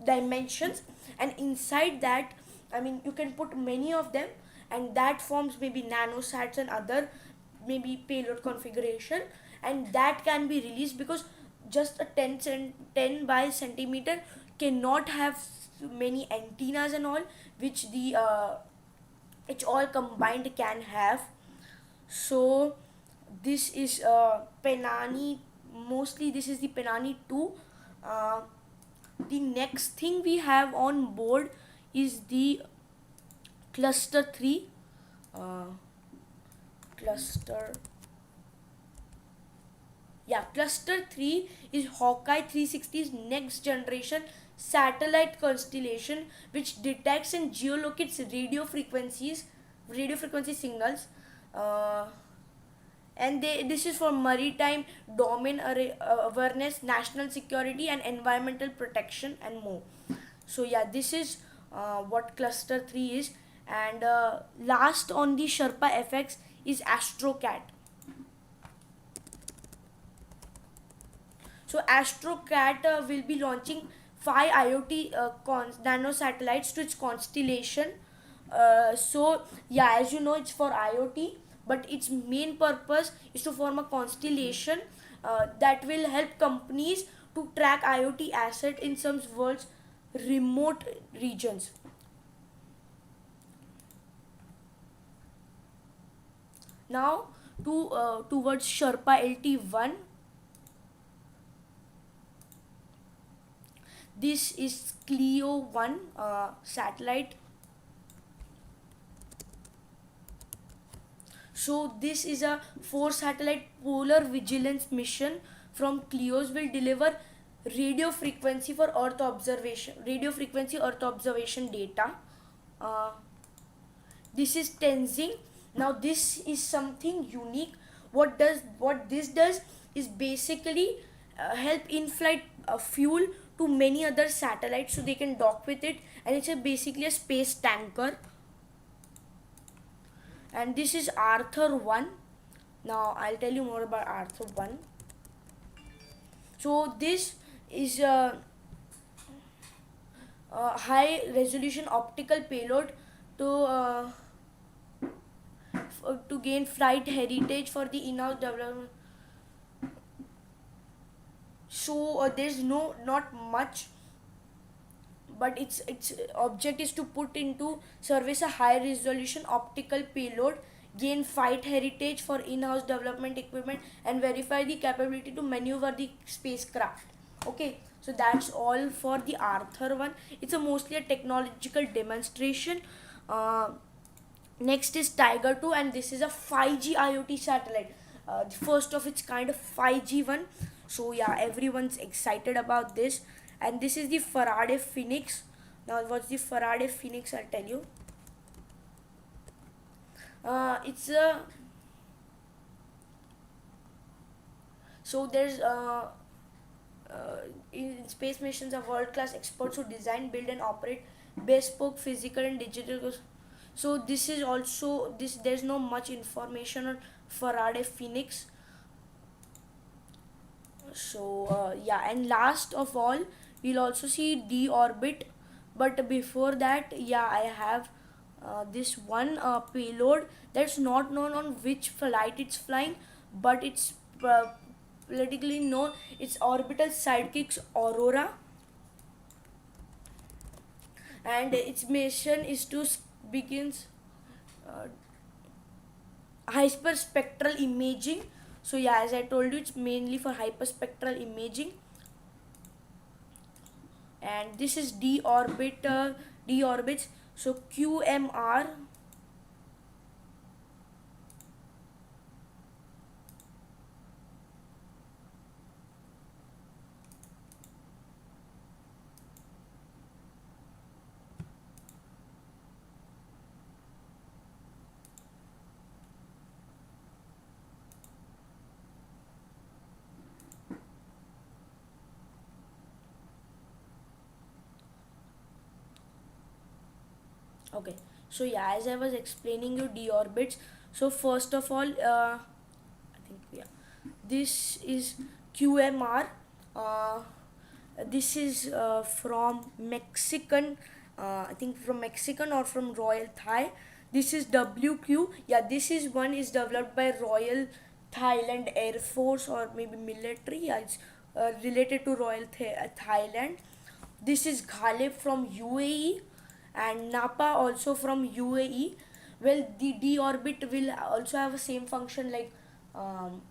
dimensions, and inside that, I mean, you can put many of them, and that forms maybe nanosats and other maybe payload configuration, and that can be released, because just a 10 by centimeter cannot have many antennas and all, which the which all combined can have. So this is Penani, mostly this is the Penani 2. uh, the next thing we have on board is the cluster 3. uh, cluster Yeah, cluster 3 is Hawkeye 360's next generation satellite constellation, which detects and geolocates radio frequency signals. Uh, and this is for maritime domain awareness, national security, and environmental protection, and more. So yeah, this is what cluster 3 is. And last on the Sherpa FX is AstroCat. So AstroCat will be launching 5 IoT nano satellites to its constellation. So yeah, as you know, it's for IoT, but its main purpose is to form a constellation that will help companies to track IoT asset in some world's remote regions. Now towards Sherpa LT1. This is Clio 1 satellite. So this is a 4 satellite polar vigilance mission from Clio's, will deliver radio frequency earth observation data. uh, this is Tenzing. Now this is something unique. What this does is basically help in-flight fuel to many other satellites, so they can dock with it, and it's basically a space tanker. And this is Arthur 1. Now I'll tell you more about Arthur 1. So this is a high resolution optical payload to to gain flight heritage for the in-house development. So there's not much, but its object is to put into service a high resolution optical payload, gain flight heritage for in-house development equipment, and verify the capability to maneuver the spacecraft. Okay, so that's all for the Arthur 1. It's mostly a technological demonstration. Next is Tiger 2, and this is a 5G IoT satellite, the first of its kind of 5G one. So yeah, everyone's excited about this. And this is the Faraday Phoenix. Now what's the Faraday Phoenix? I'll tell you. It's a so there's in space missions are world-class experts who design, build, and operate bespoke physical and digital. So this is also this. There's no much information on Faraday Phoenix. So yeah, and last of all, we'll also see D-orbit. But before that, yeah, I have this one payload that's not known on which flight it's flying, but it's politically known. It's orbital sidekicks Aurora. and its mission is to begins uh, hyperspectral imaging. So yeah, as I told you, it's mainly for hyperspectral imaging. And this is deorbits. So QMR. Okay, so yeah, as I was explaining you deorbits. So first of all, I think yeah, this is QMR. Uh, this is from Mexican, I think from Mexican or from Royal Thai. This is WQ. Yeah, this is one is developed by Royal Thailand Air Force or maybe military. Yeah, it's related to Thailand. This is Ghalib from UAE and Napa also from UAE. Well, the deorbit will also have the same function um,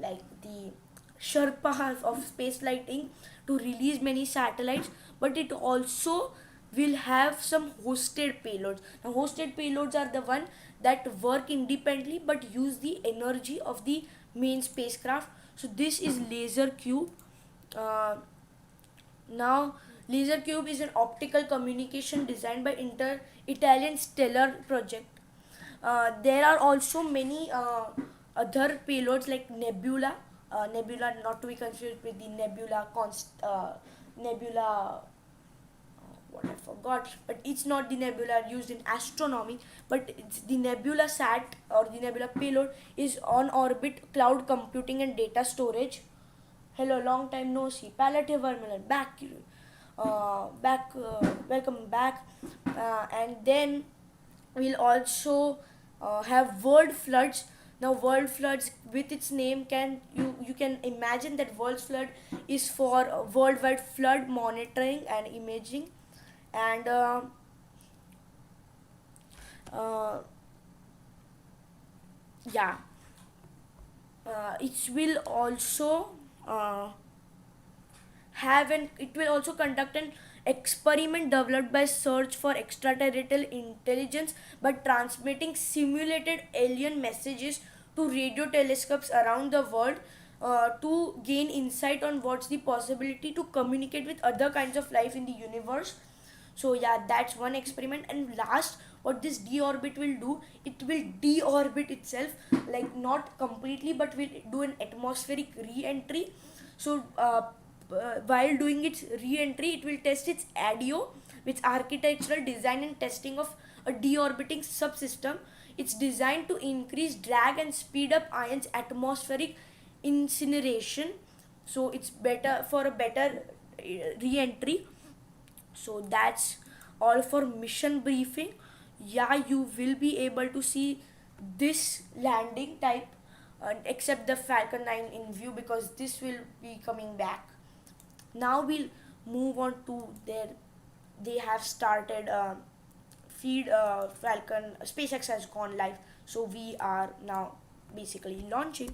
like the Sherpa of space lighting to release many satellites, but it also will have some hosted payloads. Now, hosted payloads are the one that work independently but use the energy of the main spacecraft. So this is laser cube. Uh, Now, Laser Cube is an optical communication designed by Italian Stellar Project. There are also many other payloads like Nebula. Nebula, not to be confused with the Nebula. What I forgot, but it's not the nebula used in astronomy, but it's the nebula sat or the nebula payload is on orbit cloud computing and data storage. Hello, long time no see. Palliative Vermeulen, welcome back. And then we'll also have world floods. Now, world floods, with its name, you can imagine that world flood is for worldwide flood monitoring and imaging, and uh, yeah, it will also uh, it will also conduct an experiment developed by search for extraterrestrial intelligence by transmitting simulated alien messages to radio telescopes around the world to gain insight on what's the possibility to communicate with other kinds of life in the universe. So yeah, that's one experiment. And last, what this deorbit will do, it will deorbit itself, like not completely, but will do an atmospheric re-entry. So while doing its re-entry, it will test its ADIO, which architectural design and testing of a deorbiting subsystem. It's designed to increase drag and speed up ions atmospheric incineration. So it's better for a better re-entry. So that's all for mission briefing. Yeah, you will be able to see this landing type, except the Falcon 9 in view, because this will be coming back. Now we'll move on to their, they have started feed Falcon. SpaceX has gone live, so we are now basically launching.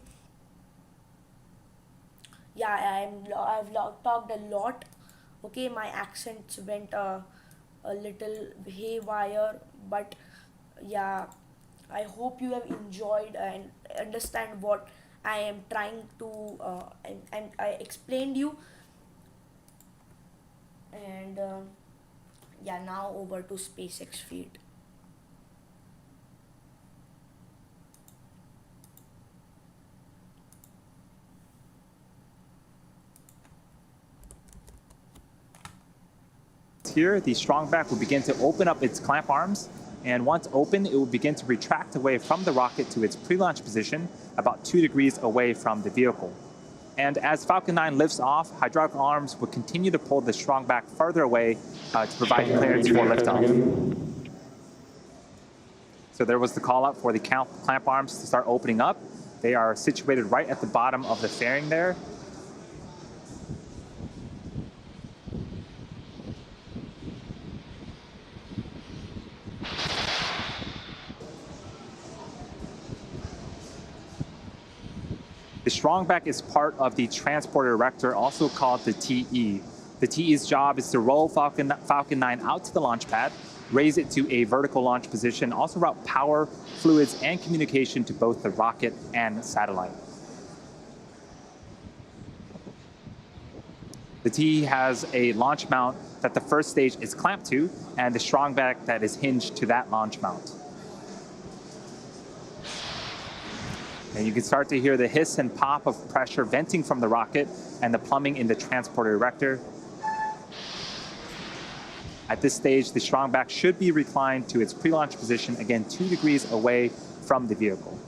Yeah, talked a lot. Okay, my accents went a little haywire, but yeah, I hope you have enjoyed and understand what I am trying to and I explained you. And yeah, now over to SpaceX feed. Here, the strong back will begin to open up its clamp arms, and once open, it will begin to retract away from the rocket to its pre-launch position about 2 degrees away from the vehicle. And as Falcon 9 lifts off, hydraulic arms will continue to pull the strong back further away to provide clearance for liftoff. So there was the call out for the clamp arms to start opening up. They are situated right at the bottom of the fairing there. The strongback is part of the transporter erector, also called the TE. The TE's job is to roll Falcon 9 out to the launch pad, raise it to a vertical launch position, also route power, fluids, and communication to both the rocket and satellite. The TE has a launch mount that the first stage is clamped to, and the strongback that is hinged to that launch mount. And you can start to hear the hiss and pop of pressure venting from the rocket and the plumbing in the transporter erector. At this stage, the strongback should be reclined to its pre-launch position, again 2 degrees away from the vehicle.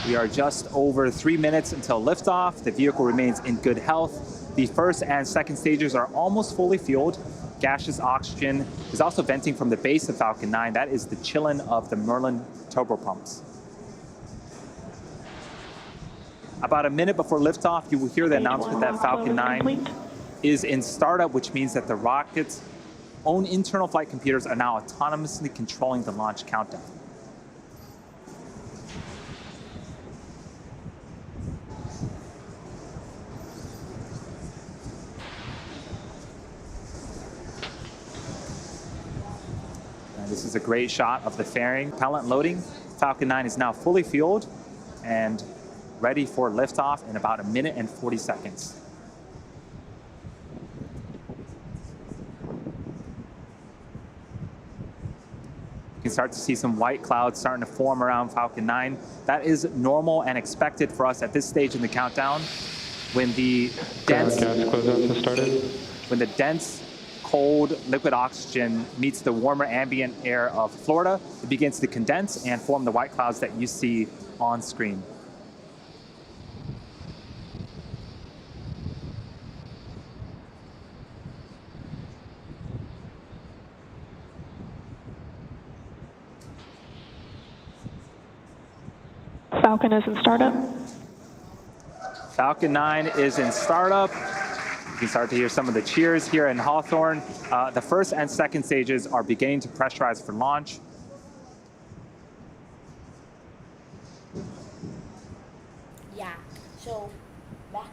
We are just over 3 minutes until liftoff. The vehicle remains in good health. The first and second stages are almost fully fueled. Gaseous oxygen is also venting from the base of Falcon 9. That is the chillin of the Merlin turbopumps. About a minute before liftoff, you will hear the announcement that Falcon 9 is in startup, which means that the rocket's own internal flight computers are now autonomously controlling the launch countdown. This is a great shot of the fairing. Propellant loading. Falcon 9 is now fully fueled and ready for liftoff in about 1 minute and 40 seconds. You can start to see some white clouds starting to form around Falcon 9. That is normal and expected for us at this stage in the countdown. When the dense cold liquid oxygen meets the warmer ambient air of Florida, it begins to condense and form the white clouds that you see on screen. Falcon is in startup. Falcon 9 is in startup. You can start to hear some of the cheers here in Hawthorne. The first and second stages are beginning to pressurize for launch. Yeah, so back,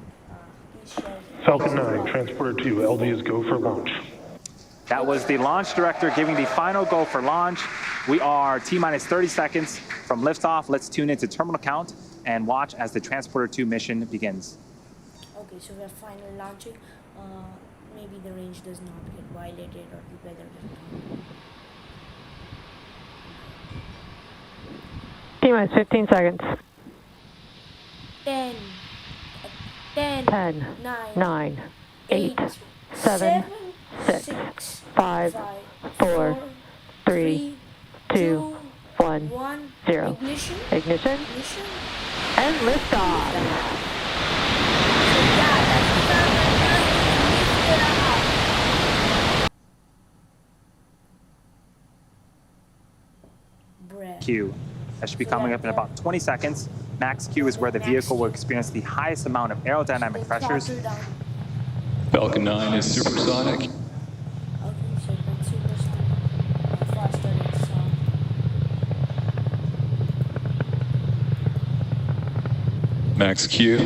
please share. Falcon 9, Transporter 2, LD is go for launch. That was the launch director giving the final go for launch. We are T-minus 30 seconds from liftoff. Let's tune into terminal count and watch as the Transporter 2 mission begins. Okay, so we're finally launching. Maybe the range does not get violated or the weather does not. T-minus 15 seconds. 10, 10, 10, 9, 8, 7, 6, 5, 4, 3, 2, 1, 0. Ignition. And liftoff. Q. That should be coming up in about 20 seconds. Max Q is where the vehicle will experience the highest amount of aerodynamic pressures. Falcon 9 is supersonic. Max Q.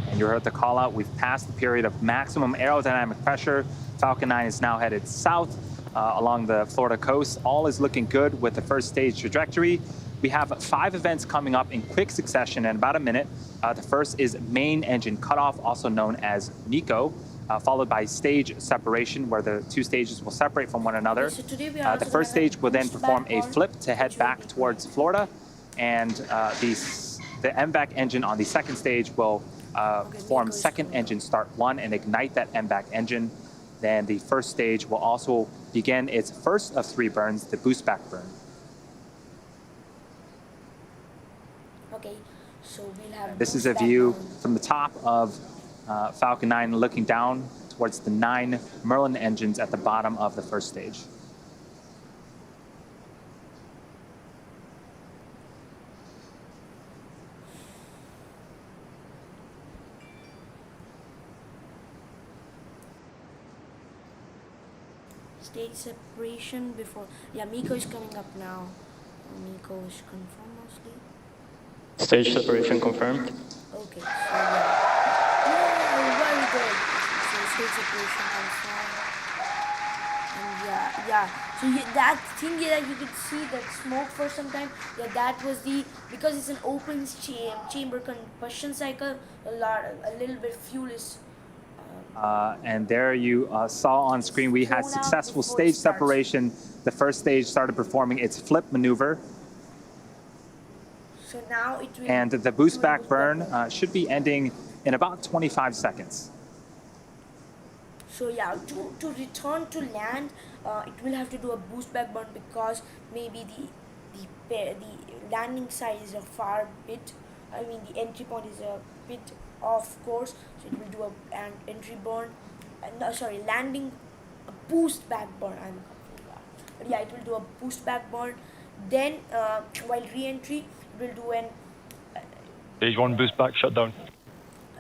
And you heard the call out. We've passed the period of maximum aerodynamic pressure. Falcon 9 is now headed south along the Florida coast. All is looking good with the first stage trajectory. We have 5 events coming up in quick succession in about a minute. The first is main engine cutoff, also known as MECO, followed by stage separation, where the 2 stages will separate from one another. The first stage will then perform a flip to head back towards Florida, and the MVAC engine on the second stage will perform second engine start 1 and ignite that MVAC engine. Then the first stage will also begin its first of 3 burns, the boost back burn. Okay, so we'll have this is a view from the top of Falcon 9 looking down towards the 9 Merlin engines at the bottom of the first stage. Stage separation before. Yeah, Miko is coming up now. Miko is confirmed mostly. Stage separation confirmed. Okay, so yeah, very good. So stage separation confirmed. And yeah. So that thing that you could see that smoke for some time. Yeah, that was because it's an open chamber combustion cycle. A little bit fuel is. And there you saw on screen we had successful stage separation. The first stage started performing its flip maneuver. So now it will. And the boost back burn should be ending in about 25 seconds. So yeah, to return to land, it will have to do a boost back burn because maybe the landing side is a far bit. I mean the entry point is a bit off course, so it will do an entry burn. Landing a boost back burn. But yeah, it will do a boost back burn. Then while re-entry, it will do an. Stage 1 boost back shutdown.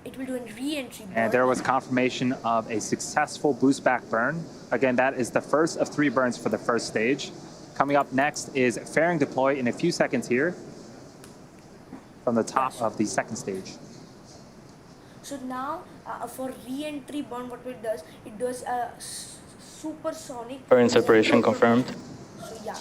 It will do a re-entry burn. And there was confirmation of a successful boost back burn. Again, that is the first of 3 burns for the first stage. Coming up next is fairing deploy in a few seconds here from the top of the second stage. So now for re-entry burn, what it does a supersonic. Burn separation confirmed. So yeah.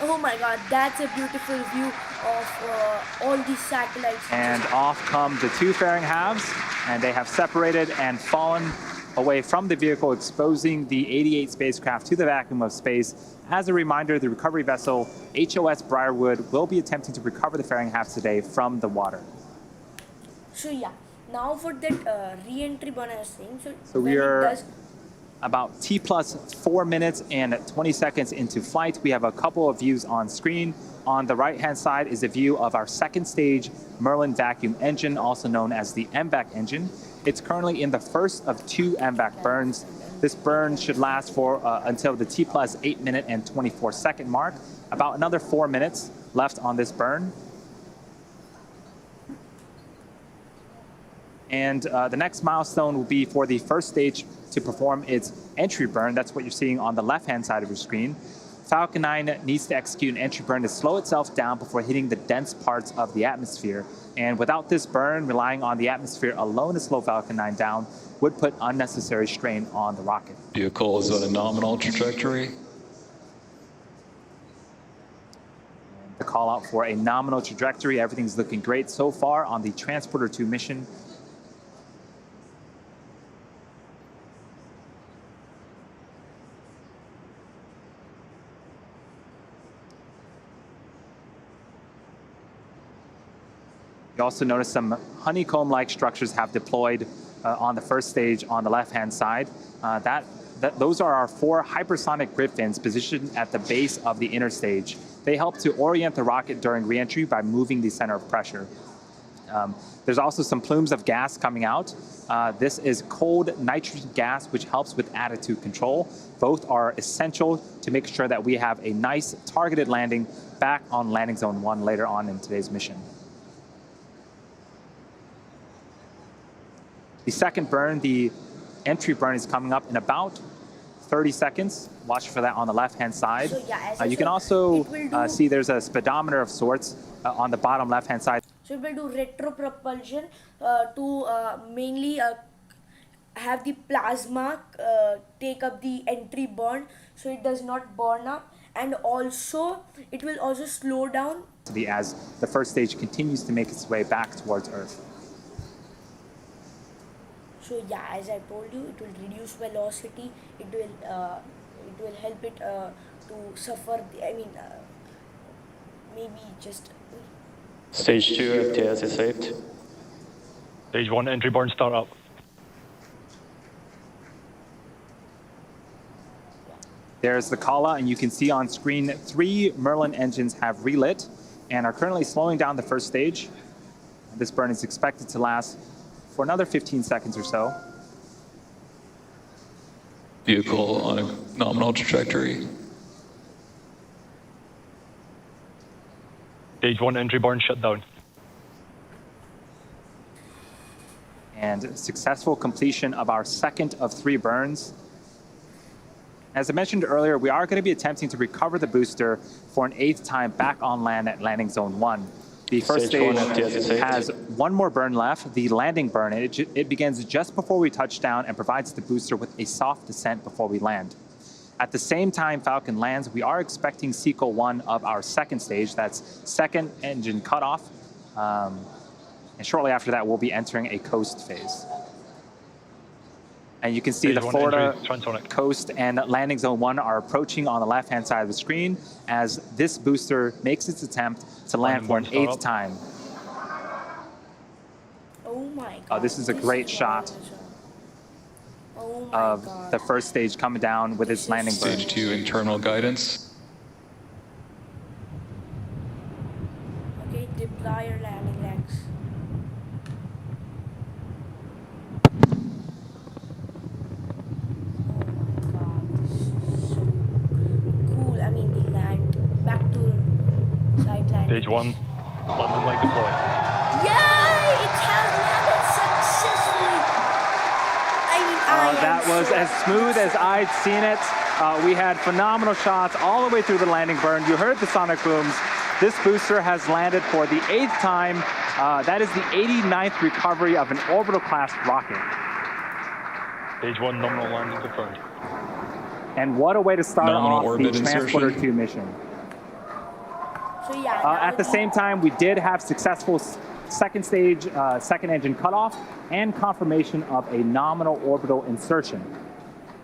Oh my God, that's a beautiful view of all these satellites. And off come the 2 fairing halves, and they have separated and fallen away from the vehicle, exposing the 88 spacecraft to the vacuum of space. As a reminder, the recovery vessel HOS Briarwood will be attempting to recover the fairing halves today from the water. So yeah, now for that re-entry burn I was saying. So we are about T plus 4 minutes and 20 seconds into flight. We have a couple of views on screen. On the right-hand side is a view of our second stage Merlin vacuum engine, also known as the MVAC engine. It's currently in the first of 2 MVAC burns. This burn should last for until the T plus 8 minute and 24 second mark. About another 4 minutes left on this burn. And the next milestone will be for the first stage to perform its entry burn. That's what you're seeing on the left-hand side of your screen. Falcon 9 needs to execute an entry burn to slow itself down before hitting the dense parts of the atmosphere. And without this burn, relying on the atmosphere alone to slow Falcon 9 down would put unnecessary strain on the rocket. Vehicle is on a nominal trajectory. The call out for a nominal trajectory. Everything's looking great so far on the Transporter 2 mission. You also notice some honeycomb-like structures have deployed on the first stage on the left-hand side. Those are our 4 hypersonic grid fins positioned at the base of the inner stage. They help to orient the rocket during re-entry by moving the center of pressure. There's also some plumes of gas coming out. This is cold nitrogen gas, which helps with attitude control. Both are essential to make sure that we have a nice targeted landing back on landing zone 1 later on in today's mission. The second burn, the entry burn, is coming up in about 30 seconds. Watch for that on the left-hand side. So yeah, you can also see there's a speedometer of sorts on the bottom left-hand side. So it will do retro propulsion to mainly have the plasma take up the entry burn, so it does not burn up, and also it will also slow down as the first stage continues to make its way back towards Earth. So yeah, as I told you, it will reduce velocity. It will help it to suffer. Maybe just. Stage 2 FTS is saved. Stage 1 entry burn startup. There's the call out, and you can see on screen 3 Merlin engines have relit and are currently slowing down the first stage. This burn is expected to last for another 15 seconds or so. Vehicle on a nominal trajectory. Stage 1 entry burn shutdown. And successful completion of our second of 3 burns. As I mentioned earlier, we are going to be attempting to recover the booster for an 8th time back on land at landing zone 1. The first Stage stage 1 FTS is saved. has one more burn left, the landing burn. It begins just before we touch down and provides the booster with a soft descent before we land. At the same time Falcon lands, we are expecting cycle 1 of our second stage. That's second engine cutoff. And shortly after that, we'll be entering a coast phase. And you can see Stage the 1 Florida entry, transonic. coast and landing zone 1 are approaching on the left-hand side of the screen as this booster makes its attempt to land for an 8th time. Oh my god. This is a great shot Oh my of god. the first stage coming down with its landing burn. Stage 2 internal guidance. Okay, deploy your landing legs. Oh my god, this is so cool. I mean, the land back to side landing. Stage 1, London leg deploy. Yay! It has landed successfully. I mean, I am That was so as smooth as I'd seen it. We had phenomenal shots all the way through the landing burn. You heard the sonic booms. This booster has landed for the 8th time. That is the 89th recovery of an orbital class rocket. Stage 1 nominal landing confirmed. And what a way to start Nominal off the orbit Transporter insertion. 2 mission. So yeah. now At the same time, we did have successful second stage, second engine cutoff, and confirmation of a nominal orbital insertion.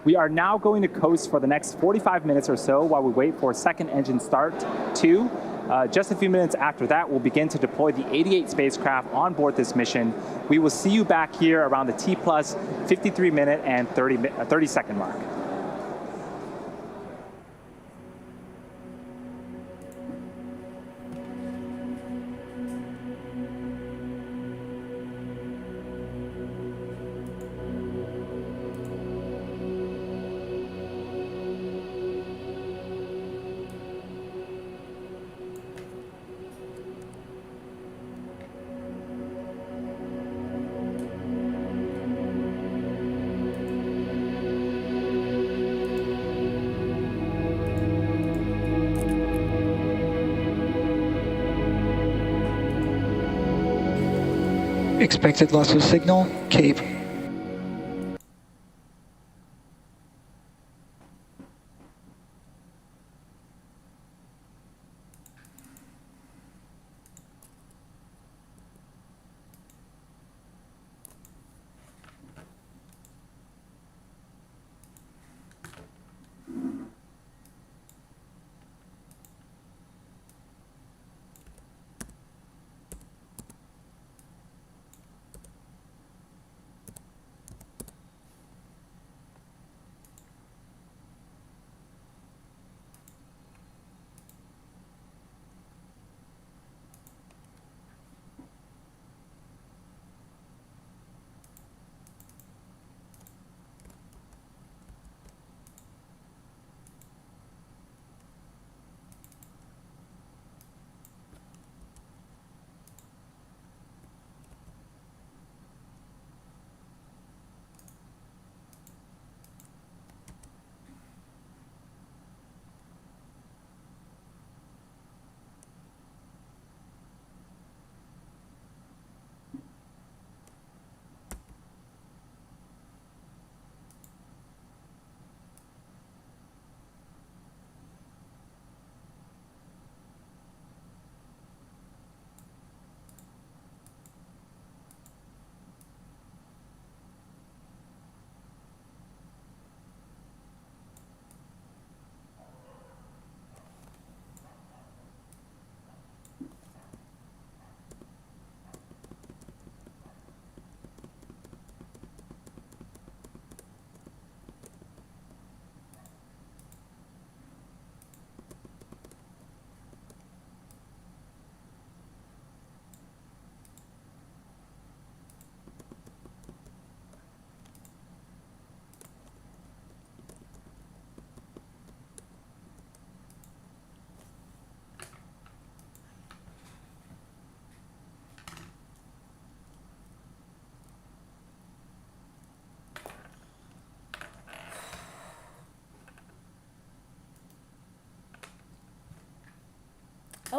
We are now going to coast for the next 45 minutes or so while we wait for second engine start 2. Just a few minutes after that, we'll begin to deploy the 88 spacecraft on board this mission. We will see you back here around the T plus 53 minute and 30 second mark. Expected loss of signal, Cape.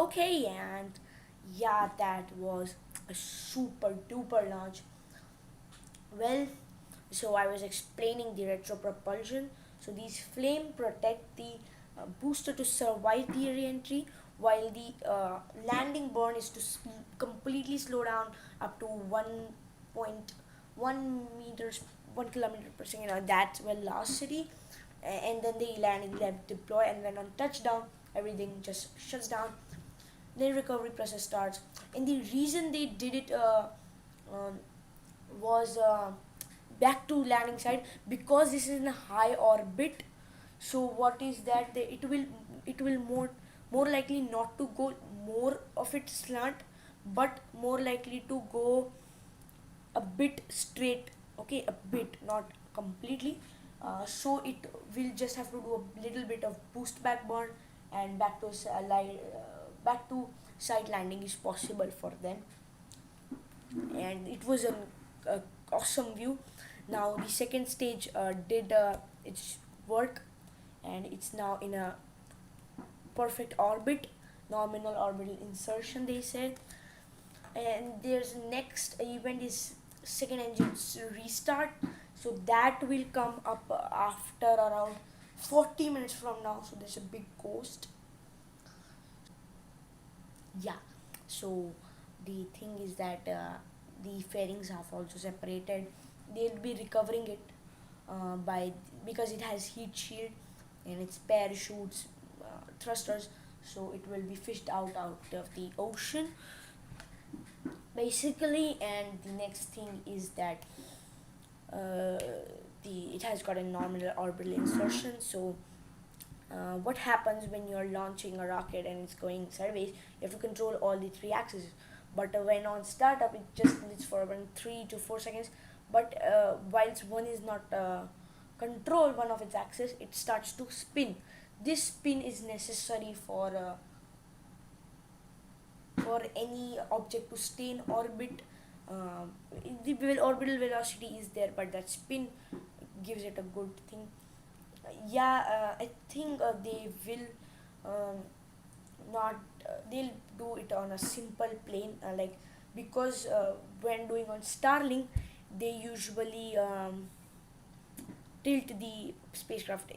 Okay, and yeah, that was a super duper launch. Well, so I was explaining the retro propulsion. So these flame protect the booster to survive the re-entry, while the landing burn is to completely slow down up to 1.1 meters, 1 kilometer per second. That's velocity, and then the landing left deploy, and then on touchdown, everything just shuts down. Then recovery process starts, and the reason they did it um, was back to landing side, because this is in a high orbit. So what is that it will more likely not to go more of its slant, but more likely to go a bit straight. Okay, a bit, not completely. So it will just have to do a little bit of boost back burn, and back to side landing is possible for them. And it was an awesome view. Now the second stage did its work, and it's now in a perfect orbit, nominal orbital insertion, they said. And there's next event is second engine's restart, so that will come up after around 40 minutes from now. So there's a big ghost. Yeah, so the thing is that the fairings have also separated. They'll be recovering it by because it has heat shield and its parachutes, thrusters, so it will be fished out of the ocean basically. And the next thing is that uh, the it has got a nominal orbital insertion. So what happens when you're launching a rocket and it's going sideways? You have to control all the three axes. But when on startup, it just needs for around 3 to 4 seconds. But whilst one is not controlled, one of its axes, it starts to spin. This spin is necessary for any object to stay in orbit. The orbital velocity is there, but that spin gives it a good thing. I think they will um, not they'll do it on a simple plane, because when doing on Starlink, they usually tilt the spacecraft.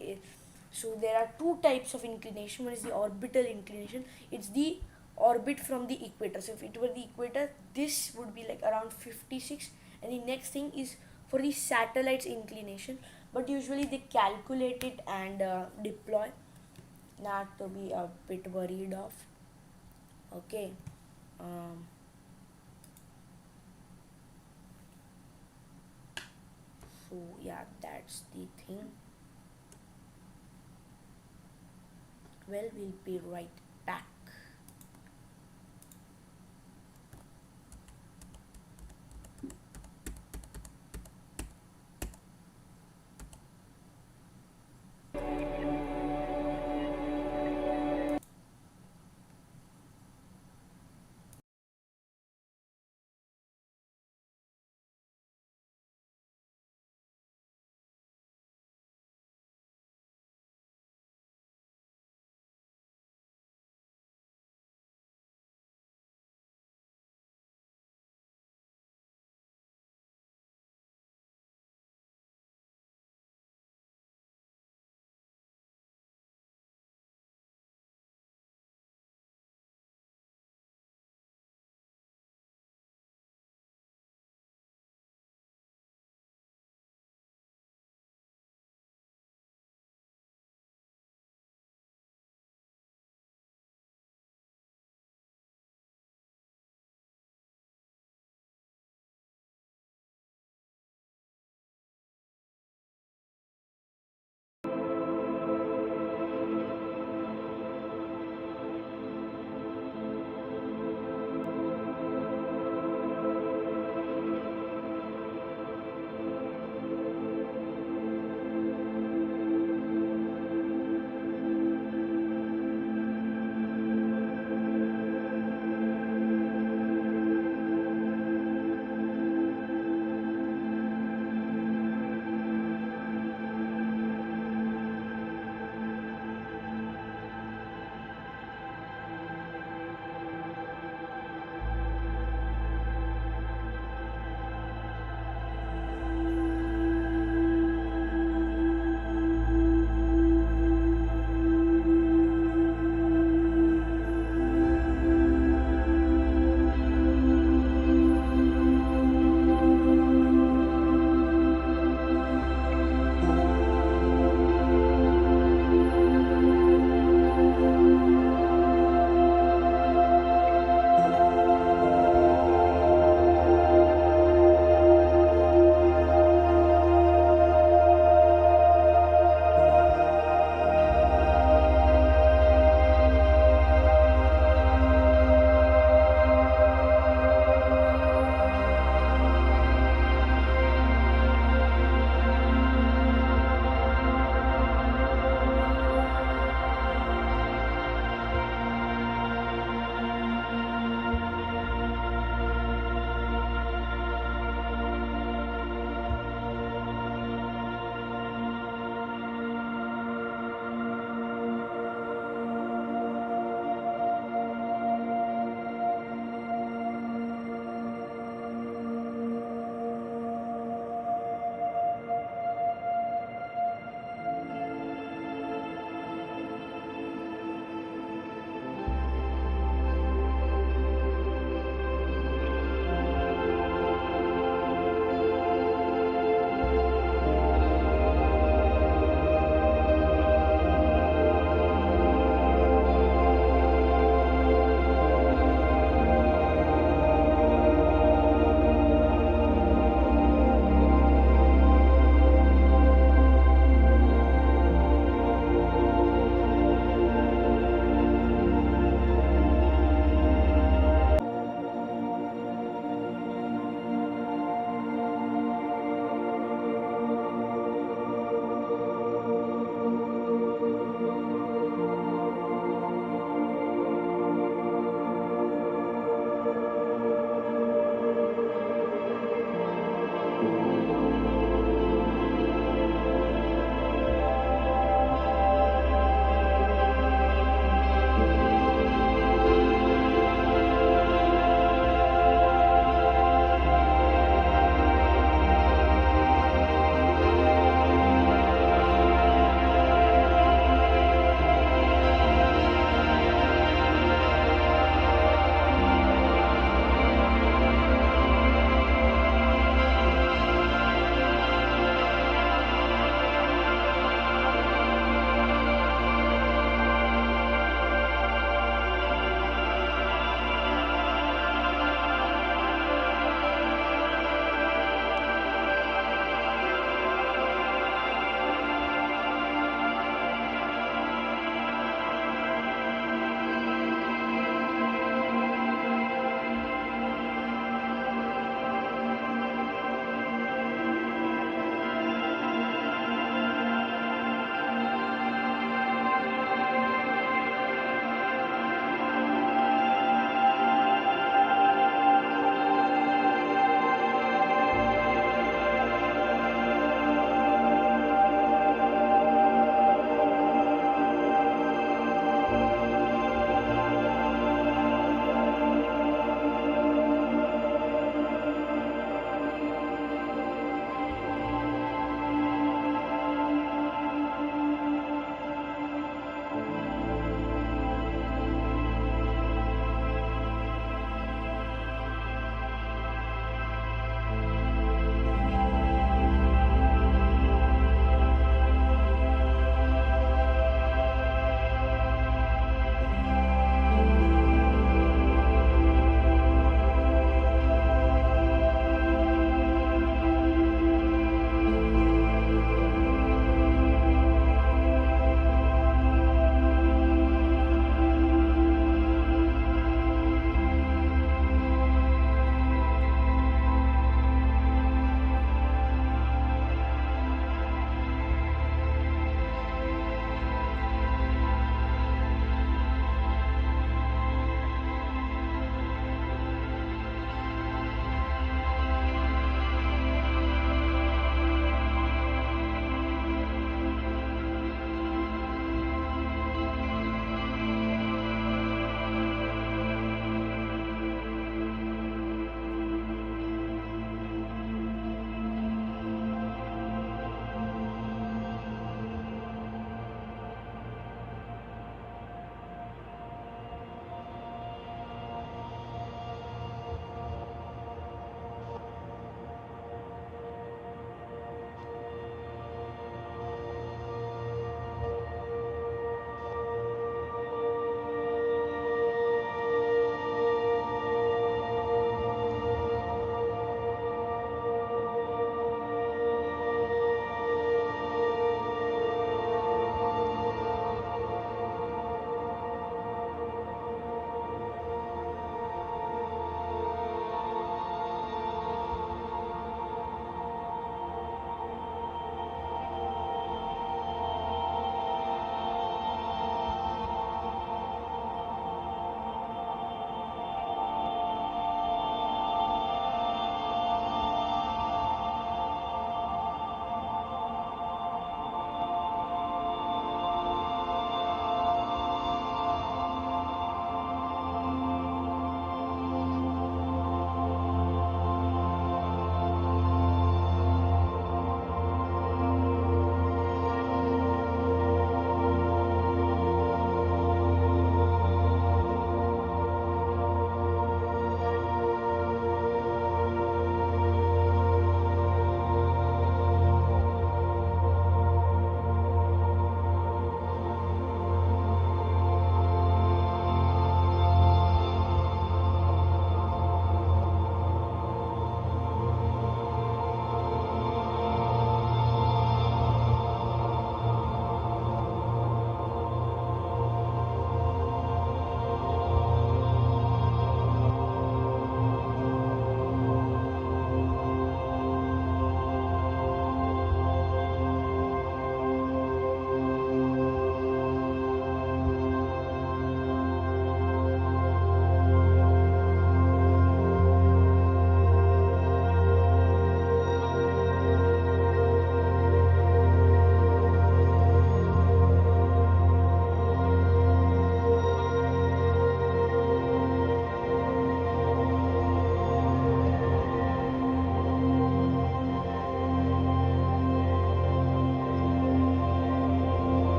So there are two types of inclination. One is the orbital inclination. It's the orbit from the equator. So if it were the equator, this would be like around 56. And the next thing is for the satellite's inclination, but usually they calculate it and deploy, not to be a bit worried of. Okay. um, so yeah, that's the thing. Well, we'll be right back.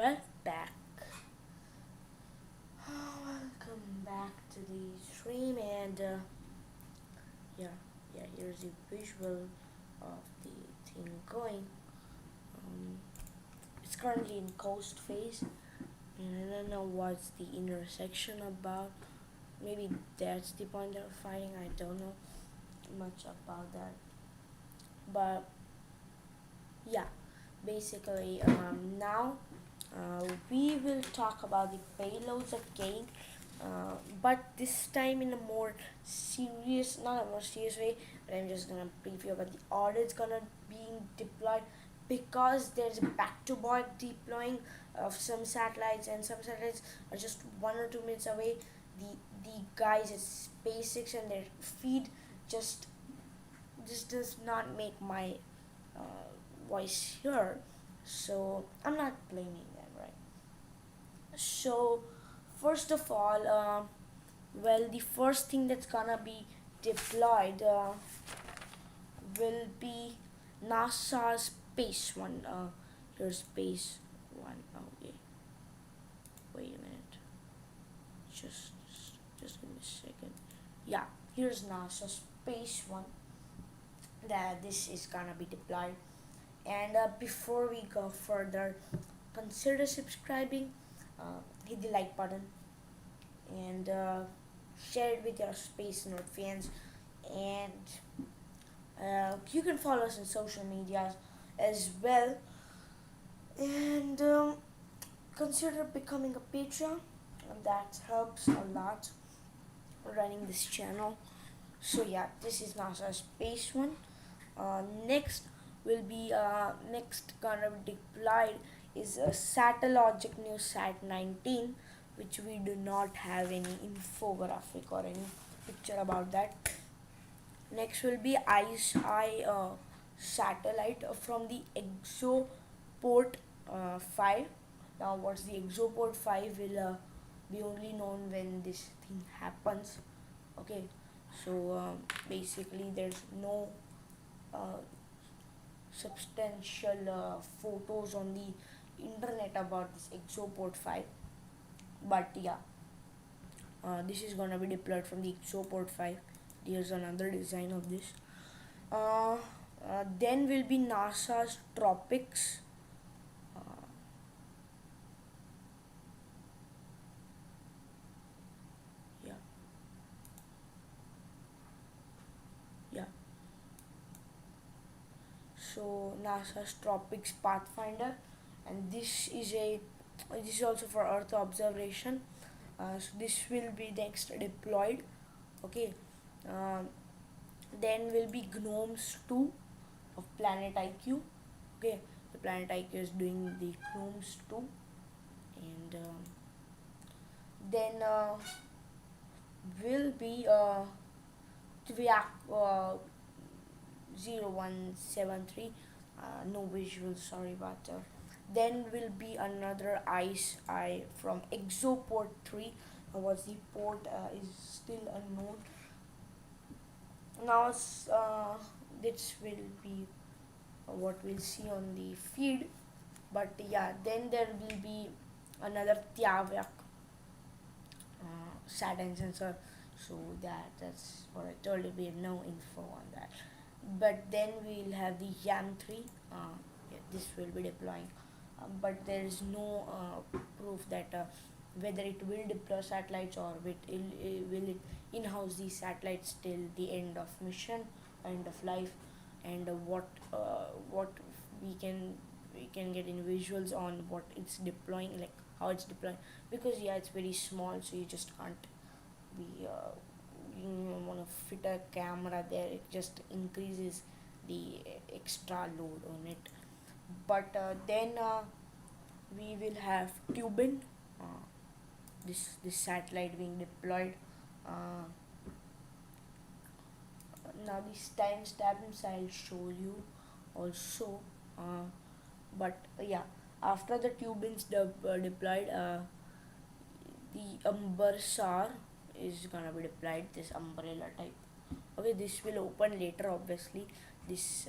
Well, back. Welcome back to the stream, and yeah, here's the visual of the thing going. It's currently in coast phase, and I don't know what's the intersection about. Maybe that's the point they're fighting. I don't know much about that, but yeah, basically now we will talk about the payloads again, but this time in a more serious, not a more serious way, but I'm just gonna brief you about the order it's gonna being deployed, because there's a back-to-back deploying of some satellites, and some satellites are just 1 or 2 minutes away. The guys at SpaceX and their feed just does not make my uh, voice here, so I'm not blaming them, right? So first of all, well, the first thing that's gonna be deployed will be NASA's Space One. Here's Space One. Okay, wait a minute. Just give me a second. Yeah, here's NASA Space One. That this is gonna be deployed. And before we go further, consider subscribing, hit the like button, and share it with your Space Nerd fans. And you can follow us on social media as well. And consider becoming a Patreon. That helps a lot running this channel. So yeah, this is NASA Space One. Next will be next gonna be deployed is a Satellogic New Sat 19, which we do not have any infographic or any picture about that. Next will be ICE satellite from the Exoport 5. Now, what's the Exoport 5 will be only known when this thing happens. Okay, so basically, there's no uh, substantial photos on the internet about this Exoport 5, but yeah, this is gonna be deployed from the Exoport 5. Here's another design of this. Then will be NASA's Tropics. Uh, yeah, yeah. So NASA's Tropics Pathfinder, and this is also for Earth observation. So this will be next deployed. Okay. Um, then will be Gnomes 2 of Planet IQ. Okay, the Planet IQ is doing the Gnomes 2, and then will be Tviak 0173. No visual, sorry, but then will be another ice eye from Exoport 3. What's the port is still unknown. Now this will be what we'll see on the feed, but yeah, then there will be another Tiavyak satin sensor, so that's what I told you. We have no info on that, but then we'll have the YAM 3. Yeah, this will be deploying, but there is no proof that whether it will deploy satellites or will it in-house these satellites till the end of mission, end of life, and what we can get in visuals on what it's deploying, like how it's deploying, because yeah, it's very small, so you just can't be you want to fit a camera there. It just increases the extra load on it. But then we will have Tubin, uh, this satellite being deployed. uh, Now these timestamps I'll show you also, but yeah, after the Tubins deployed, the Umbersar is gonna be deployed, this umbrella type. Okay, this will open later, obviously. This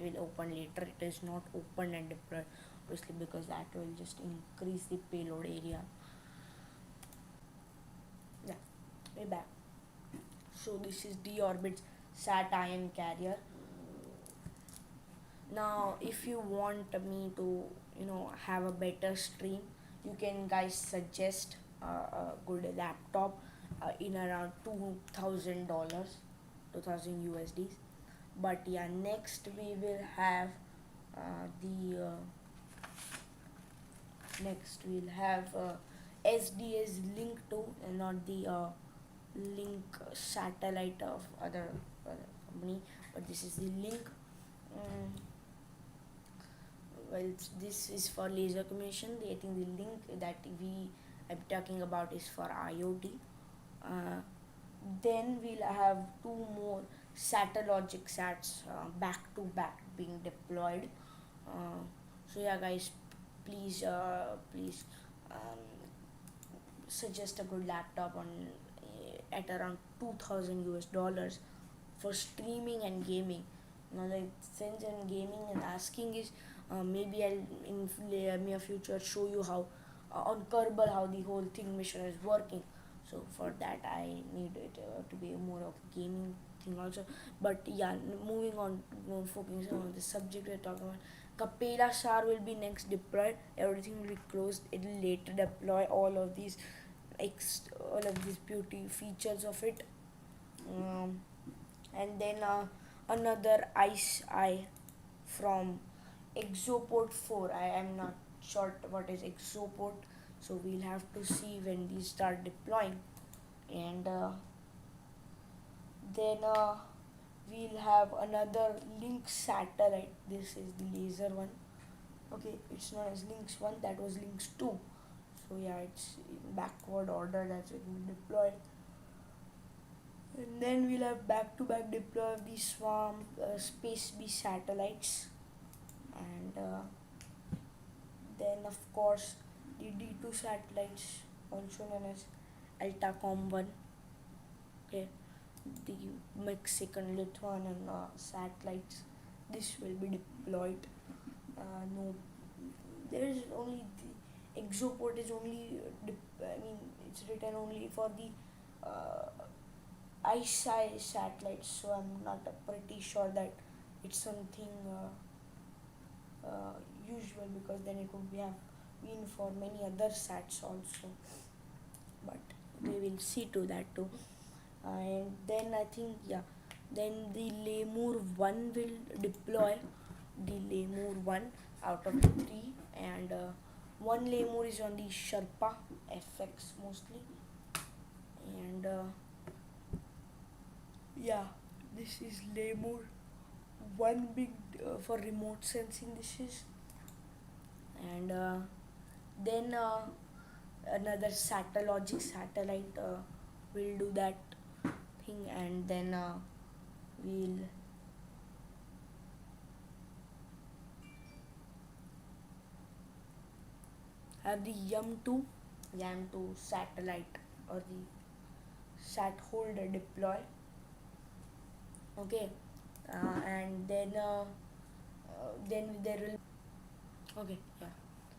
will open later. It is not open and deployed, obviously, because that will just increase the payload area. Yeah, we're back. So this is deorbit's sat ion carrier. Now if you want me to have a better stream, you can guys suggest a good laptop in around $2,000, 2000 USDs. But yeah, next we will have the next we'll have SDS Link 2, and not the Link satellite of other company, but this is the Link. Well, this is for laser communication. I think the Link that we I'm talking about is for IoT. Then we'll have two more Satalogic sats back to back being deployed. So yeah, guys, please suggest a good laptop on at around 2000 US dollars for streaming and gaming. Like since in gaming and asking is maybe I'll in near future show you how on Kerbal how the whole thing mission is working. So for that I need it to be more of gaming thing also. But yeah, moving on, focusing on the subject we're talking about. Capella SAR will be next deployed. Everything will be closed. It will later deploy all of these beauty features of it. And then another ice eye from Exoport 4. I am not sure what is Exoport, so we'll have to see when these start deploying. And then we'll have another Link satellite. This is the laser one. Okay, it's not as Lynx 1, that was Lynx 2. So yeah, it's in backward order that's been deployed. And then we'll have back-to-back deploy of the Swarm Space B satellites. And then of course the D2 satellites, also known as Altacom 1. Okay, the Mexican, Lithuanian satellites. This will be deployed. No, there is only the Exoport is only it's written only for the ISI satellites, so I'm not pretty sure that it's something usual, because then it would have been for many other sats also, but we will see to that too. And then I think then the Lemur 1 will deploy, the Lemur 1 out of the 3, and one Lemur is on the Sherpa FX mostly. And this is Lemur 1 big for remote sensing. This is. And then another Satalogic satellite will do that thing. And then we'll have the YAM2 satellite, or the sat holder deploy. Okay, and then there will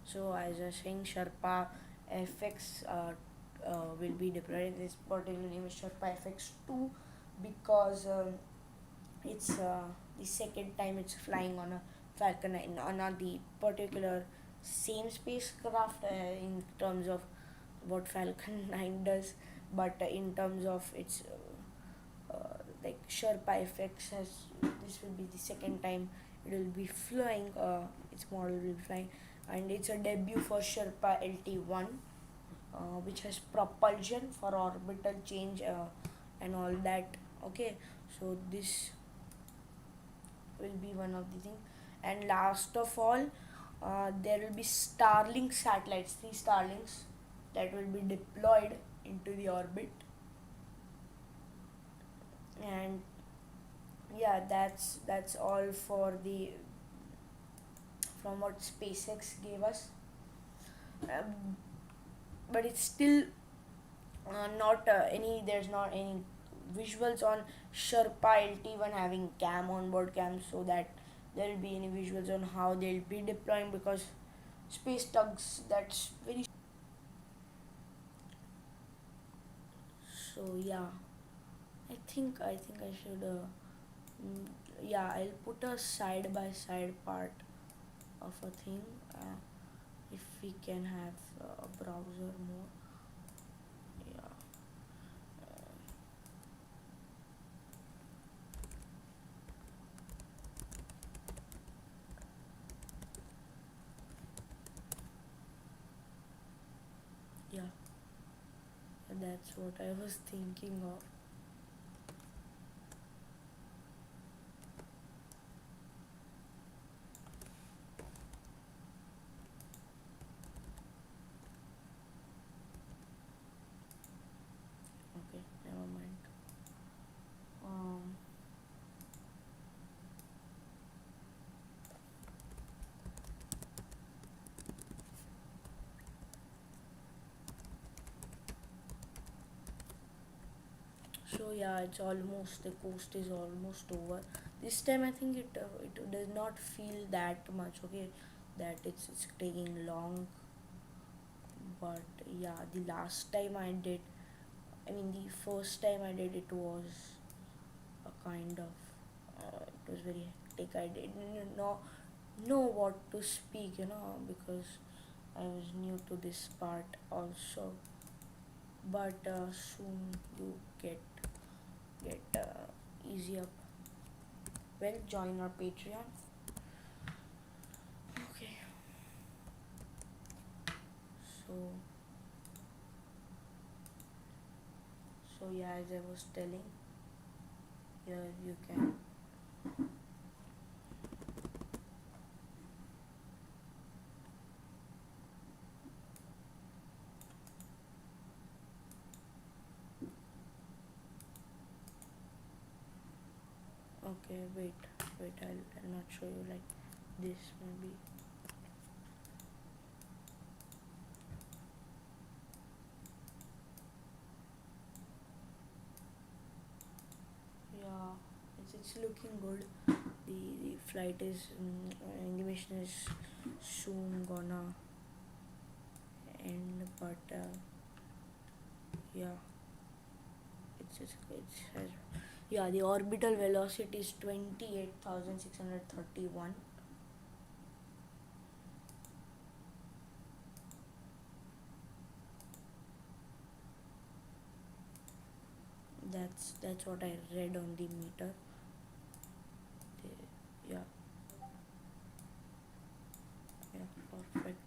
so as I was saying, Sherpa FX will be deployed. This particular name is Sherpa FX2 because it's the second time it's flying on a Falcon 9, on the particular same spacecraft in terms of what Falcon 9 does, but in terms of its like Sherpa FX this will be the second time it will be flying, its model will be flying, and it's a debut for Sherpa LT1, which has propulsion for orbital change and all that. Okay, so this will be one of the things. And last of all, there will be Starlink satellites, 3 Starlinks that will be deployed into the orbit. And that's all from what SpaceX gave us. But it's still there's not any visuals on Sherpa LT1 having onboard cam, so that there will be any visuals on how they'll be deploying, because space tugs, that's very. So yeah, I think I should yeah, I'll put a side by side part of a thing, if we can have a browser more. Yeah. Yeah, that's what I was thinking of. Okay, never mind. Um, so yeah, it's almost, the coast is almost over. This time I think it does not feel that much. Okay, that it's taking long. But yeah, the last time I did, I mean the first time I did it was a kind of it was very hectic. I didn't know what to speak, because I was new to this part also. But soon you get easy up. Well, join our Patreon. Okay. So yeah, as I was telling, here you can. Okay, wait, I'll not show you like this maybe. Yeah, it's looking good. The flight is, the mission is soon gonna end, but yeah, it has, yeah, the orbital velocity is 28,631. That's what I read on the meter. Yeah, perfect.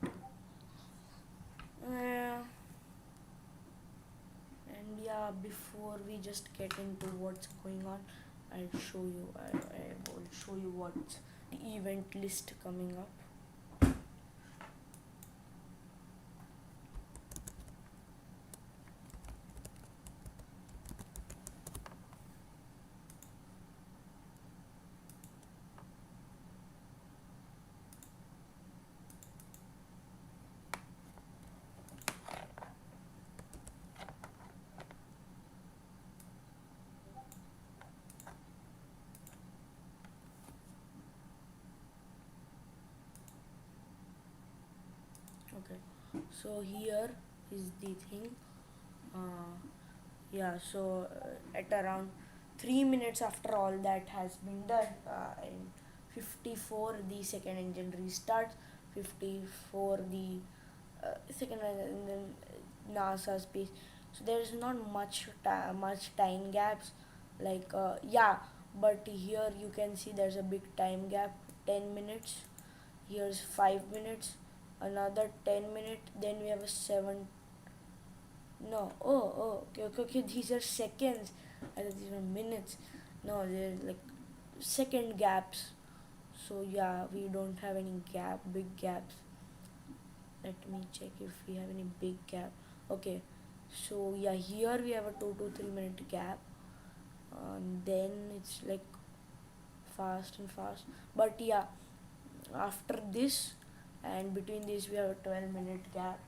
And yeah, before we just get into what's going on, I'll show you. I will show you what's the event list coming up. Okay, so here is the thing. Yeah, so at around 3 minutes after all that has been done, in 54 the second engine restarts, 54 the second one, and then NASA space. So there is not much time gaps, like yeah, but here you can see there's a big time gap, 10 minutes. Here's 5 minutes, another 10 minute, then we have a 7. No, okay, these are seconds. I thought these were minutes. No, they're like second gaps. So yeah, we don't have any big gaps. Let me check if we have any big gap. Okay, so yeah, here we have a 2 to 3 minute gap. Then it's like fast and fast. But yeah, after this and between this we have a 12-minute gap,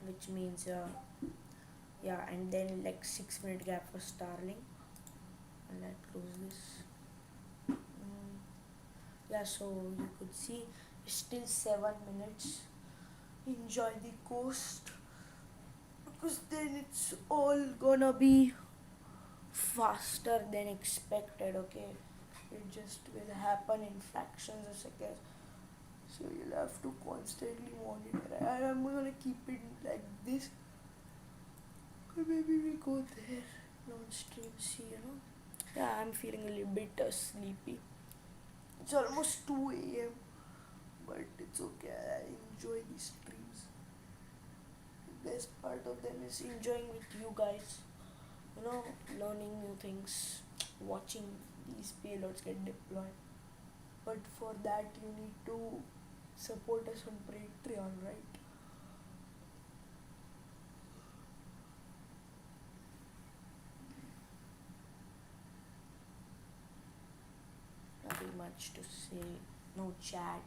which means yeah, and then like 6-minute gap for Starling. And let's close this. Yeah, so you could see it's still 7 minutes. Enjoy the coast because then it's all gonna be faster than expected. Okay, it just will happen in fractions of seconds, so you'll have to constantly monitor, and I'm gonna keep it like this, or maybe we go there non-stream. See, yeah, I'm feeling a little bit sleepy. It's almost 2 a.m., but it's okay. I enjoy these streams. The best part of them is enjoying with you guys, learning new things, watching these payloads get deployed. But for that, you need to support us on Patreon, right? Nothing much to say, no chat.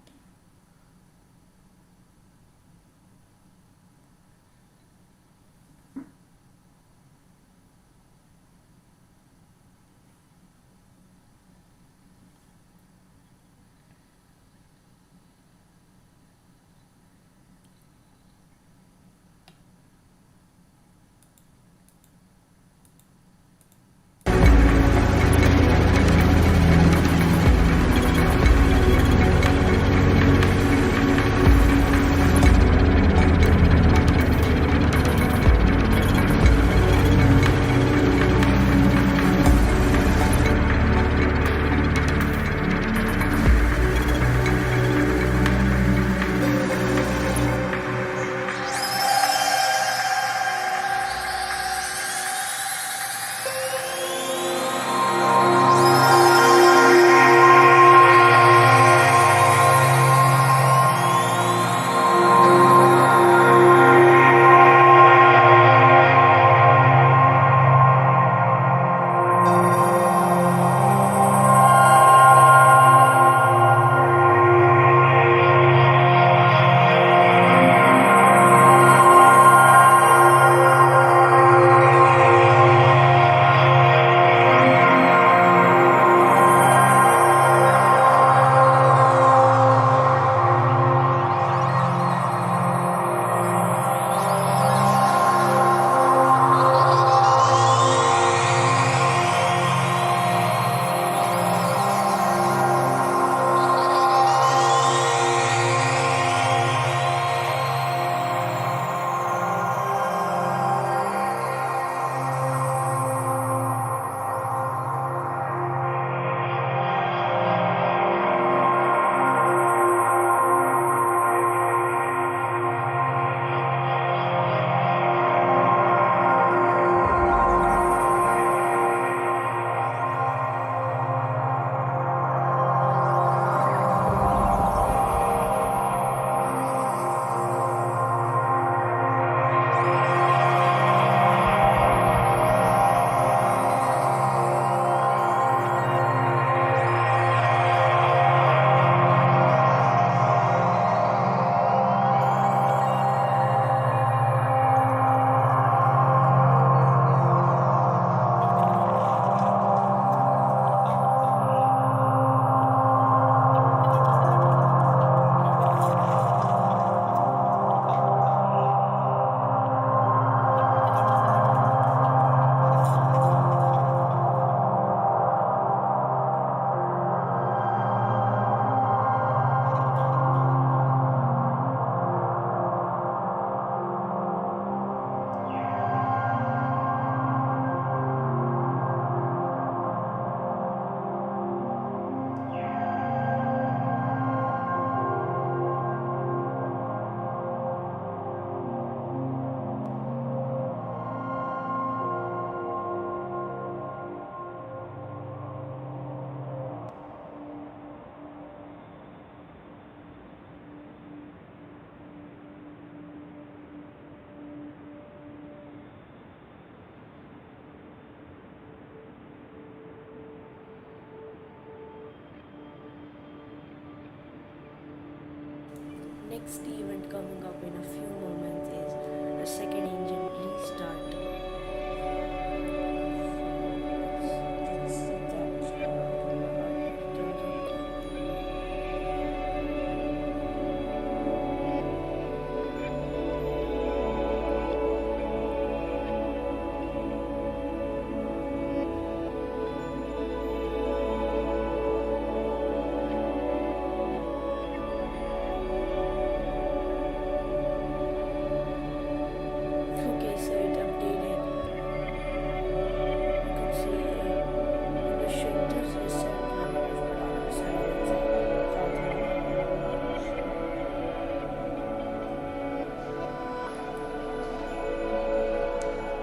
Next event coming up in a few moments is the second engine restart.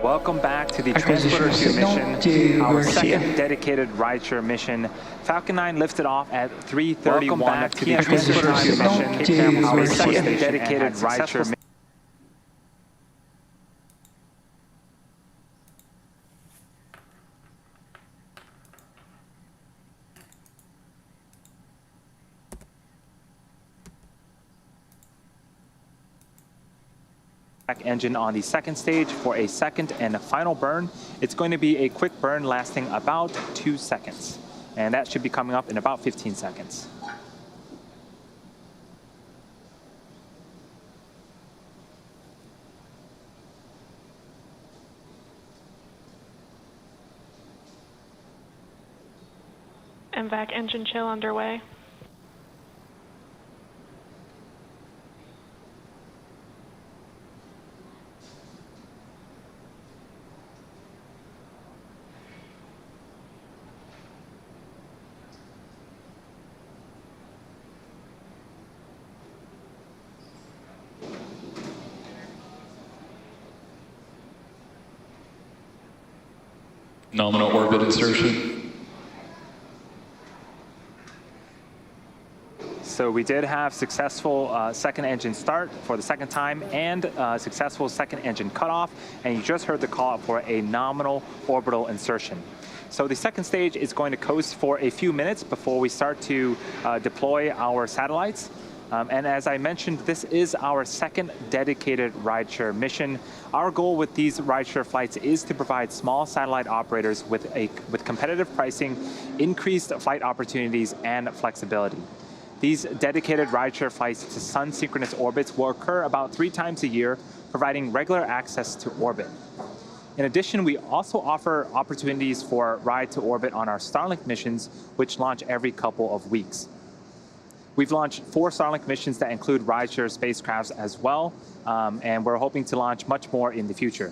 Welcome back to the Acquisition Transporter 2 signal mission, to our Garcia. second dedicated rideshare mission. Falcon 9 lifted off at 3:31 Welcome to the back to Transporter the 2 signal mission, to Canaveral Garcia. Space Station, dedicated rideshare mission. Engine on the second stage for a second and final burn. It's going to be a quick burn lasting about 2 seconds, and that should be coming up in about 15 seconds. MVAC engine chill underway. Nominal orbit insertion. So we did have successful second engine start for the second time and successful second engine cutoff, and you just heard the call out for a nominal orbital insertion. So the second stage is going to coast for a few minutes before we start to deploy our satellites. And as I mentioned, this is our second dedicated rideshare mission. Our goal with these rideshare flights is to provide small satellite operators with competitive pricing, increased flight opportunities, and flexibility. These dedicated rideshare flights to Sun-Synchronous orbits will occur about 3 times a year, providing regular access to orbit. In addition, we also offer opportunities for ride to orbit on our Starlink missions, which launch every couple of weeks. We've launched 4 Starlink missions that include rideshare spacecrafts as well, and we're hoping to launch much more in the future.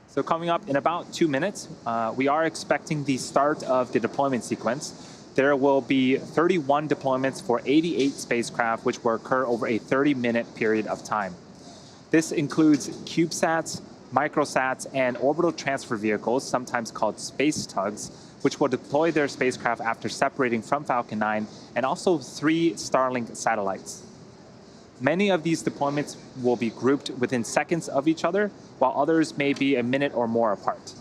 So coming up in about 2 minutes, we are expecting the start of the deployment sequence. There will be 31 deployments for 88 spacecraft, which will occur over a 30-minute period of time. This includes CubeSats, microsats, and orbital transfer vehicles, sometimes called space tugs, which will deploy their spacecraft after separating from Falcon 9, and also 3 Starlink satellites. Many of these deployments will be grouped within seconds of each other, while others may be a minute or more apart.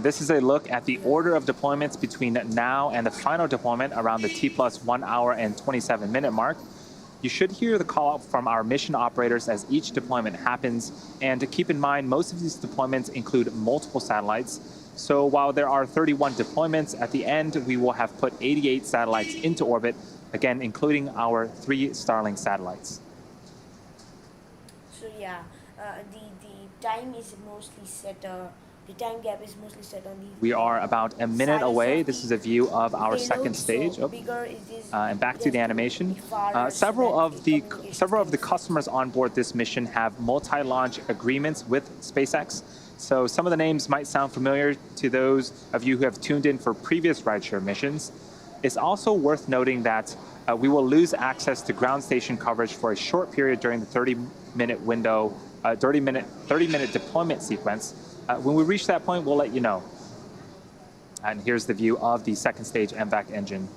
This is a look at the order of deployments between now and the final deployment around the T+1 hour and 27-minute mark. You should hear the call out from our mission operators as each deployment happens, and to keep in mind, most of these deployments include multiple satellites. So while there are 31 deployments, at the end we will have put 88 satellites into orbit, again including our 3 Starlink satellites. So yeah, the time is mostly set. The time gap is mostly set on the. We are about a minute away. This is a view of our second stage. So bigger it is, and back to the animation. Several of the customers on board this mission have multi-launch agreements with SpaceX. So some of the names might sound familiar to those of you who have tuned in for previous rideshare missions. It's also worth noting that we will lose access to ground station coverage for a short period during the 30-minute window, 30-minute deployment sequence. When we reach that point, we'll let you know. And here's the view of the second stage MVAC engine.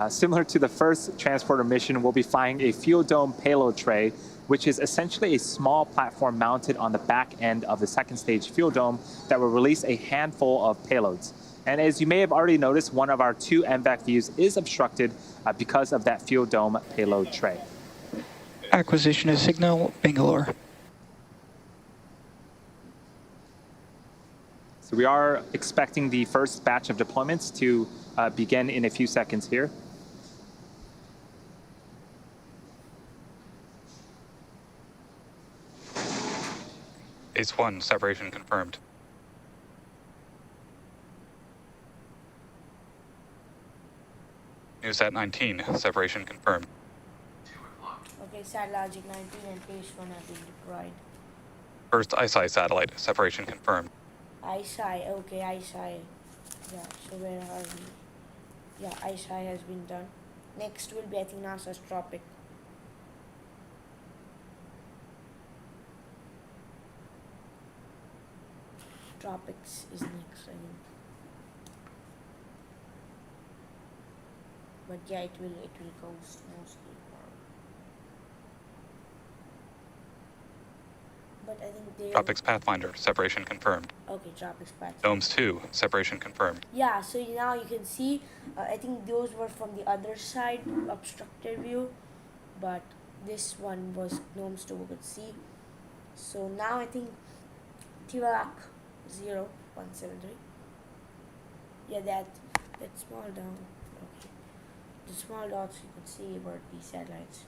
Similar to the first transporter mission, we'll be flying a fuel dome payload tray, which is essentially a small platform mounted on the back end of the second stage fuel dome that will release a handful of payloads. And as you may have already noticed, one of our 2 MVAC views is obstructed because of that fuel dome payload tray. Acquisition of signal, Bangalore. So we are expecting the first batch of deployments to begin in a few seconds here. Phase 1, separation confirmed. Newsat 19, separation confirmed. Okay, SatLogic 19 and phase 1 have been deployed. First ISI satellite, separation confirmed. ISI, okay, ISI. Yeah, so where are we? Yeah, ISI has been done. Next will be, I think, NASA's Tropic. Tropics is next, I think. But yeah, it will cost mostly more. But I think they... Tropics Pathfinder, separation confirmed. Okay, Tropics Pathfinder. Domes 2, separation confirmed. Yeah, so now you can see, I think those were from the other side, obstructed view, but this one was Gnomes 2, we could see. So now I think Tivac 0173. Yeah, that small down. Okay, the small dots you could see were the satellites.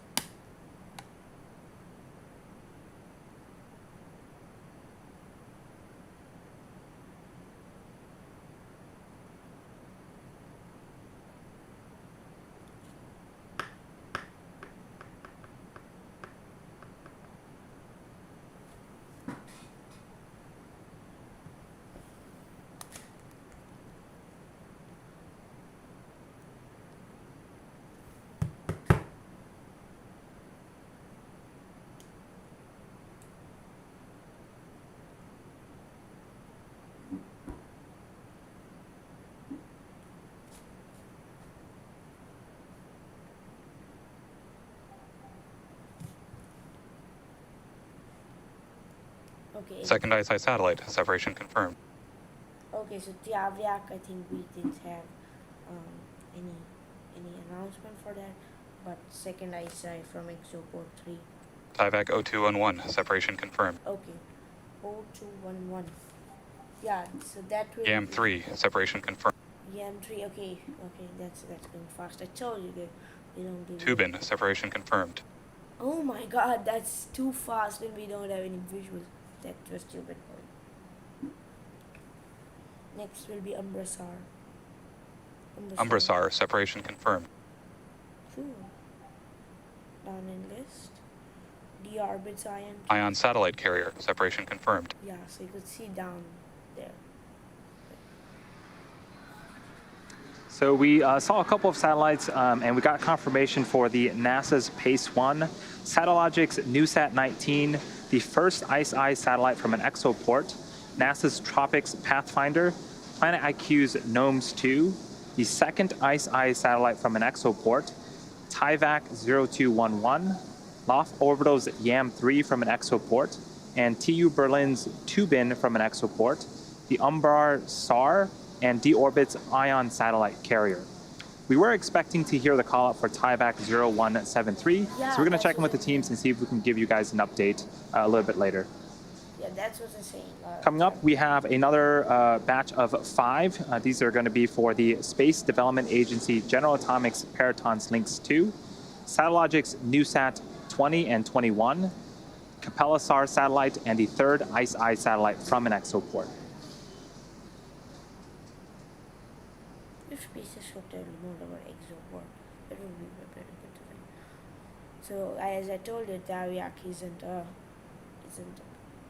Okay. Second ISI satellite, separation confirmed. Okay, so Tiavyak, I think we didn't have any announcement for that, but second ISI from Exoport 3. Tyvac 0211, separation confirmed. Okay, 0211. Yeah, so that will... YAM 3, separation confirmed. YAM 3, okay, that's going fast. I told you that we don't do... Tubin, separation confirmed. Oh my god, that's too fast and we don't have any visuals. That was stupid. Next will be Umbrasar. Umbrasar, separation confirmed. Cool. Down in list. D-Orbit's Ion. Ion satellite carrier, separation confirmed. Yeah, so you could see down there. So we saw a couple of satellites, and we got confirmation for the NASA's PACE-1, Satellogic's NewSat-19, the first ICE-I satellite from an exoport, NASA's Tropics Pathfinder, Planet IQ's Gnomes 2, the second ICE-I satellite from an exoport, Tyvac 0211, Loft Orbital's YAM 3 from an exoport, and TU Berlin's Tubin from an exoport, the Umbrar SAR, and D-Orbit's Ion satellite carrier. We were expecting to hear the call up for Tyvac 0173, Yeah, so we're going to check in with the teams and see if we can give you guys an update a little bit later. Yeah, that's what I'm saying. Coming up, we have another batch of 5. These are going to be for the Space Development Agency General Atomics Peritons Lynx 2, Satellogic's NewSat 20 and 21, Capella SAR satellite, and the third ICE-I satellite from an exoport. If SpaceX would tell more about exoport, it would be very good to think. So as I told you, Taviak isn't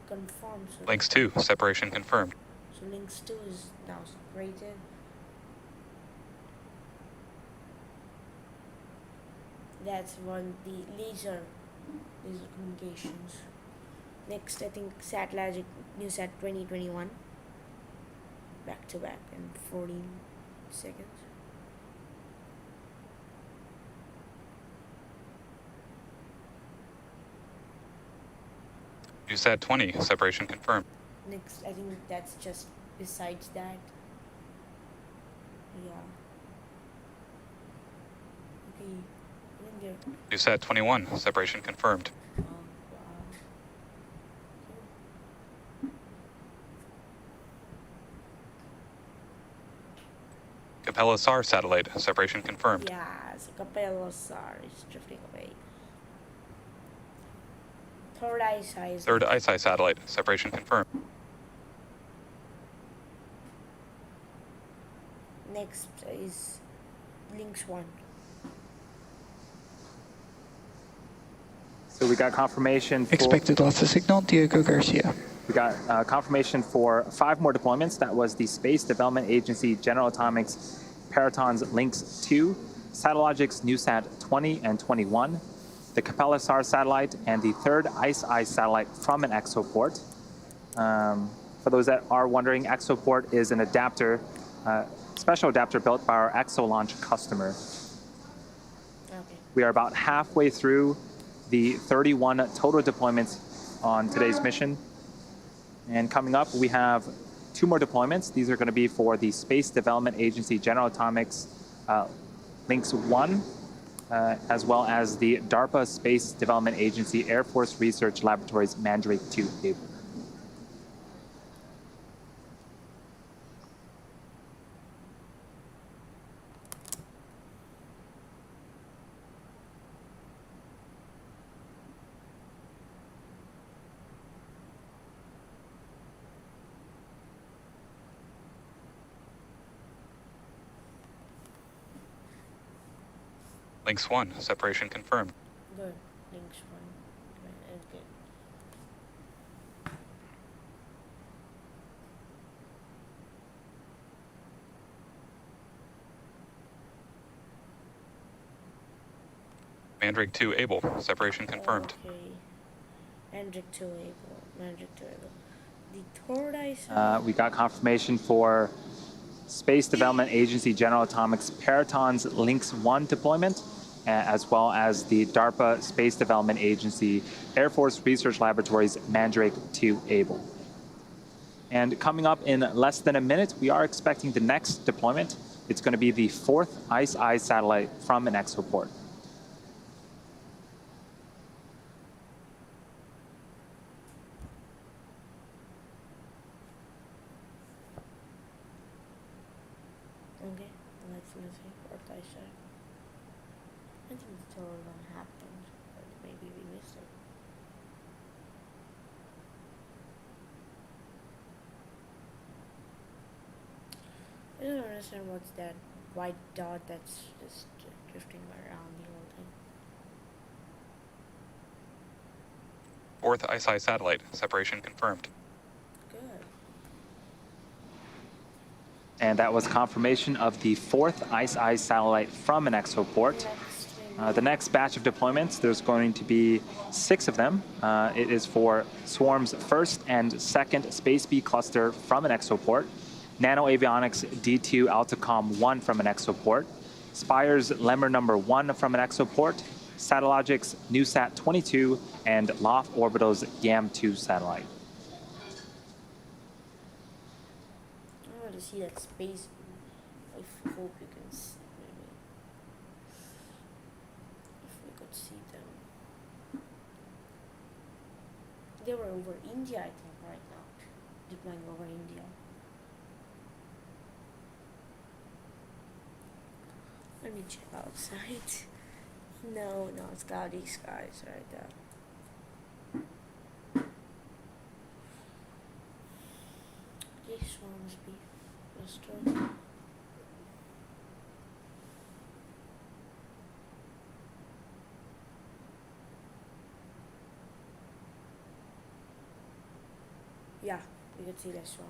confirmed. So Lynx 2, separation confirmed. So Lynx 2 is now separated. That's one the laser communications. Next, I think Satlogic NewSat 2021. Back to back in 14 seconds. NewSat 20, separation confirmed. Next, I think that's just besides that. Yeah. Okay. I think they're... NewSat 21, separation confirmed. Wow. Capella SAR satellite, separation confirmed. Yeah, so Capella SAR is drifting away. Third ICE-I is... Third ICE-I satellite, separation confirmed. Next is Lynx 1. So we got confirmation for... Expected loss of signal, Diego Garcia. We got confirmation for 5 more deployments. That was the Space Development Agency General Atomics Peritons Lynx 2, Satellogics NewSat 20 and 21, the Capella-SAR satellite, and the third ICE-I satellite from an exoport. For those that are wondering, exoport is an adapter, special adapter built by our ExoLaunch customer. Okay. We are about halfway through the 31 total deployments on today's mission. And coming up, we have 2 more deployments. These are going to be for the Space Development Agency General Atomics Lynx 1, as well as the DARPA Space Development Agency Air Force Research Laboratories Mandrake 2 Able. Lynx 1, separation confirmed. Good. Lynx 1. Okay. Mandrake 2 able, separation confirmed. Okay. Mandrake 2 able. Mandrake 2 able. The third we got confirmation for Space Development Agency General Atomics Paraton's Lynx 1 deployment, as well as the DARPA Space Development Agency Air Force Research Laboratories Mandrake 2 able. And coming up in less than a minute, we are expecting the next deployment. It's going to be the 4th ICE-I satellite from an exoport. Okay, let's see what I said. I think the third one happened, but maybe we missed it. I don't understand what's that white dot that's just drifting around the whole thing. 4th ICE-I satellite, separation confirmed. Good. And that was confirmation of the 4th ICE-I satellite from an exoport. The next batch of deployments, there's going to be 6 of them. It is for Swarm's 1st and 2nd Space B cluster from an exoport, Nano Avionics D2 Altacom 1 from an exoport, Spire's Lemur number 1 from an exoport, Satellogics NewSat 22, and Loft Orbital's YAM2 satellite. I want to see that space. I hope you can see. Maybe if we could see them. They were over India, I think, right now. Deploying over India. Let me check outside. No, it's cloudy skies right there. This one must be cluster. Yeah, we could see this one.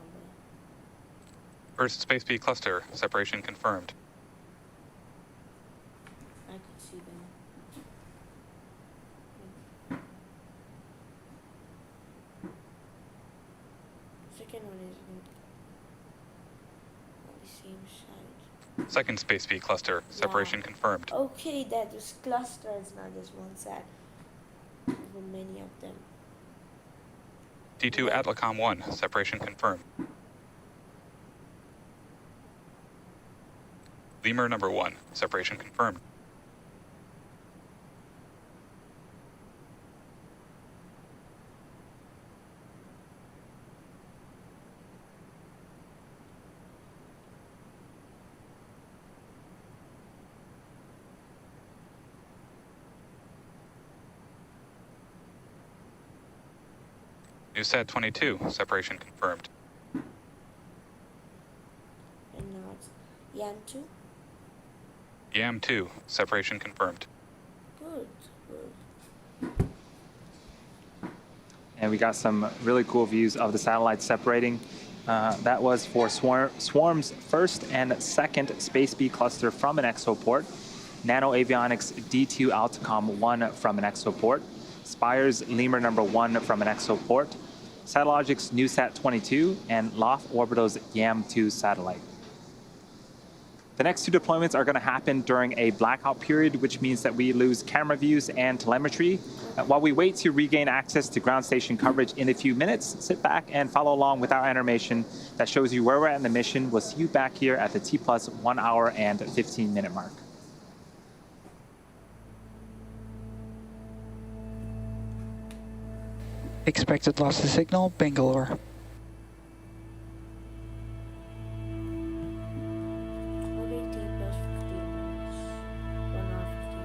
1st Space B cluster, separation confirmed. I could see them. Second one is on the same side. 2nd Space B cluster, separation confirmed. Okay, that was clusters, not just one set. There were many of them. D2 Atlacom 1, separation confirmed. Lemur number 1, separation confirmed. NewSat 22, separation confirmed. And now it's YAM2. YAM2, separation confirmed. Good. And we got some really cool views of the satellites separating. That was for Swarm's 1st and 2nd Space B cluster from an exoport. Nano Avionics D2 Altacom 1 from an exoport, Spire's Lemur number 1 from an exoport, Satellogic's NewSat 22, and Loft Orbital's YAM2 satellite. The next two deployments are going to happen during a blackout period, which means that we lose camera views and telemetry. While we wait to regain access to ground station coverage in a few minutes, sit back and follow along with our animation that shows you where we're at in the mission. We'll see you back here at the T plus 1 hour and 15-minute mark. Expected loss of signal, Bangalore. Okay, T plus 15 minutes. 1 hour 15.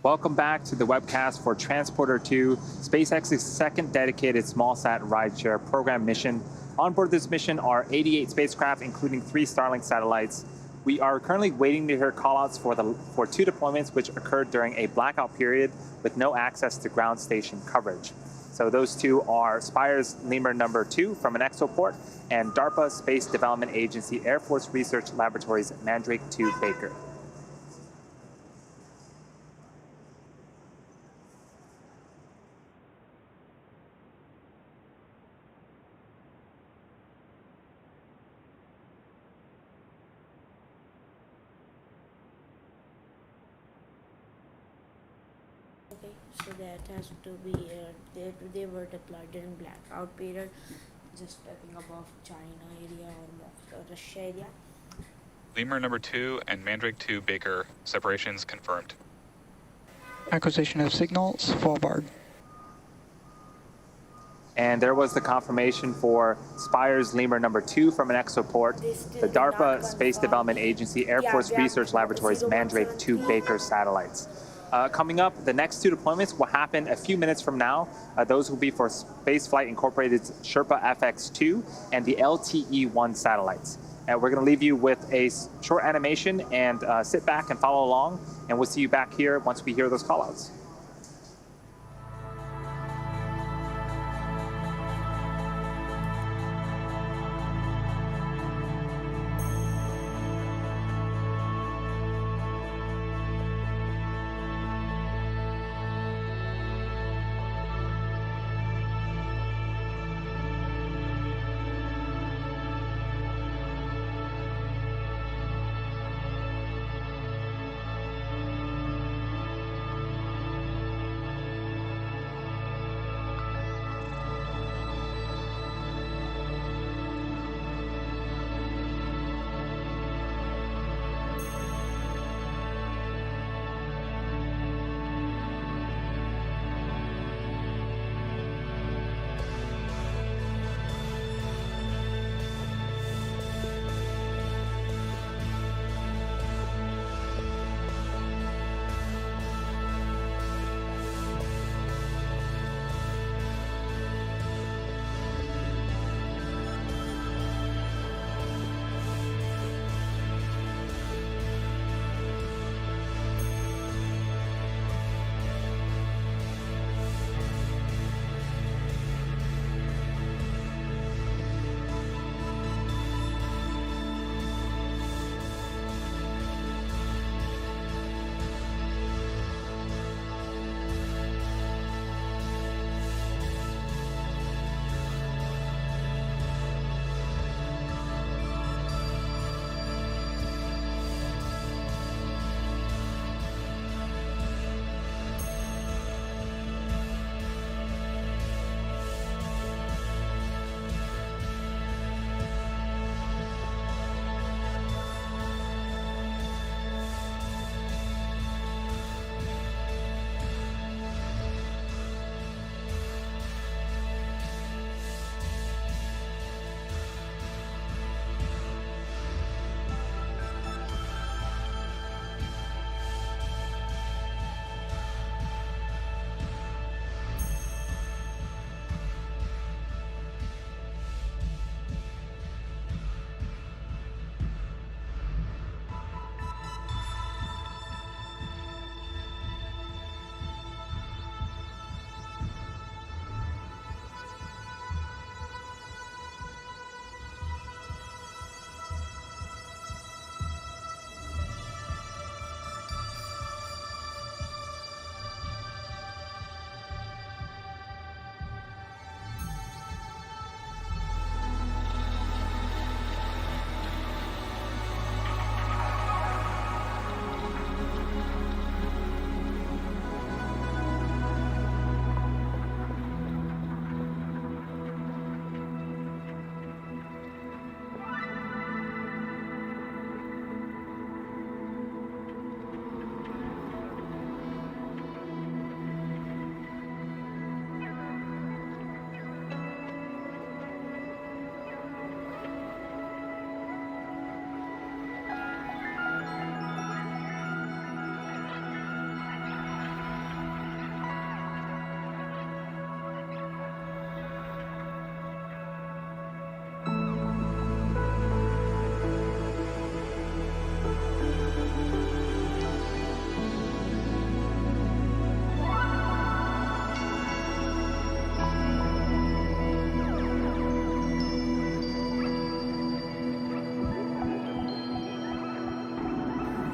Welcome back to the webcast for Transporter 2, SpaceX's second dedicated small-sat rideshare program mission. On board this mission are 88 spacecraft, including 3 Starlink satellites. We are currently waiting to hear callouts for 2 deployments which occurred during a blackout period with no access to ground station coverage. So those 2 are Spire's Lemur number 2 from an exoport and DARPA Space Development Agency Air Force Research Laboratories Mandrake 2 Baker. Okay, so that has to be they were deployed during blackout period, just stepping above China area or Russia area. Lemur number 2 and Mandrake 2 Baker, separations confirmed. Acquisition of signals, forward. And there was the confirmation for Spire's Lemur number 2 from an exoport, the DARPA Space Development Agency Air Force Research Laboratories Mandrake 2 Baker satellites. Coming up, the next 2 deployments will happen a few minutes from now. Those will be for Spaceflight Incorporated's Sherpa FX2 and the LTE-1 satellites. And we're going to leave you with a short animation and sit back and follow along, and we'll see you back here once we hear those callouts.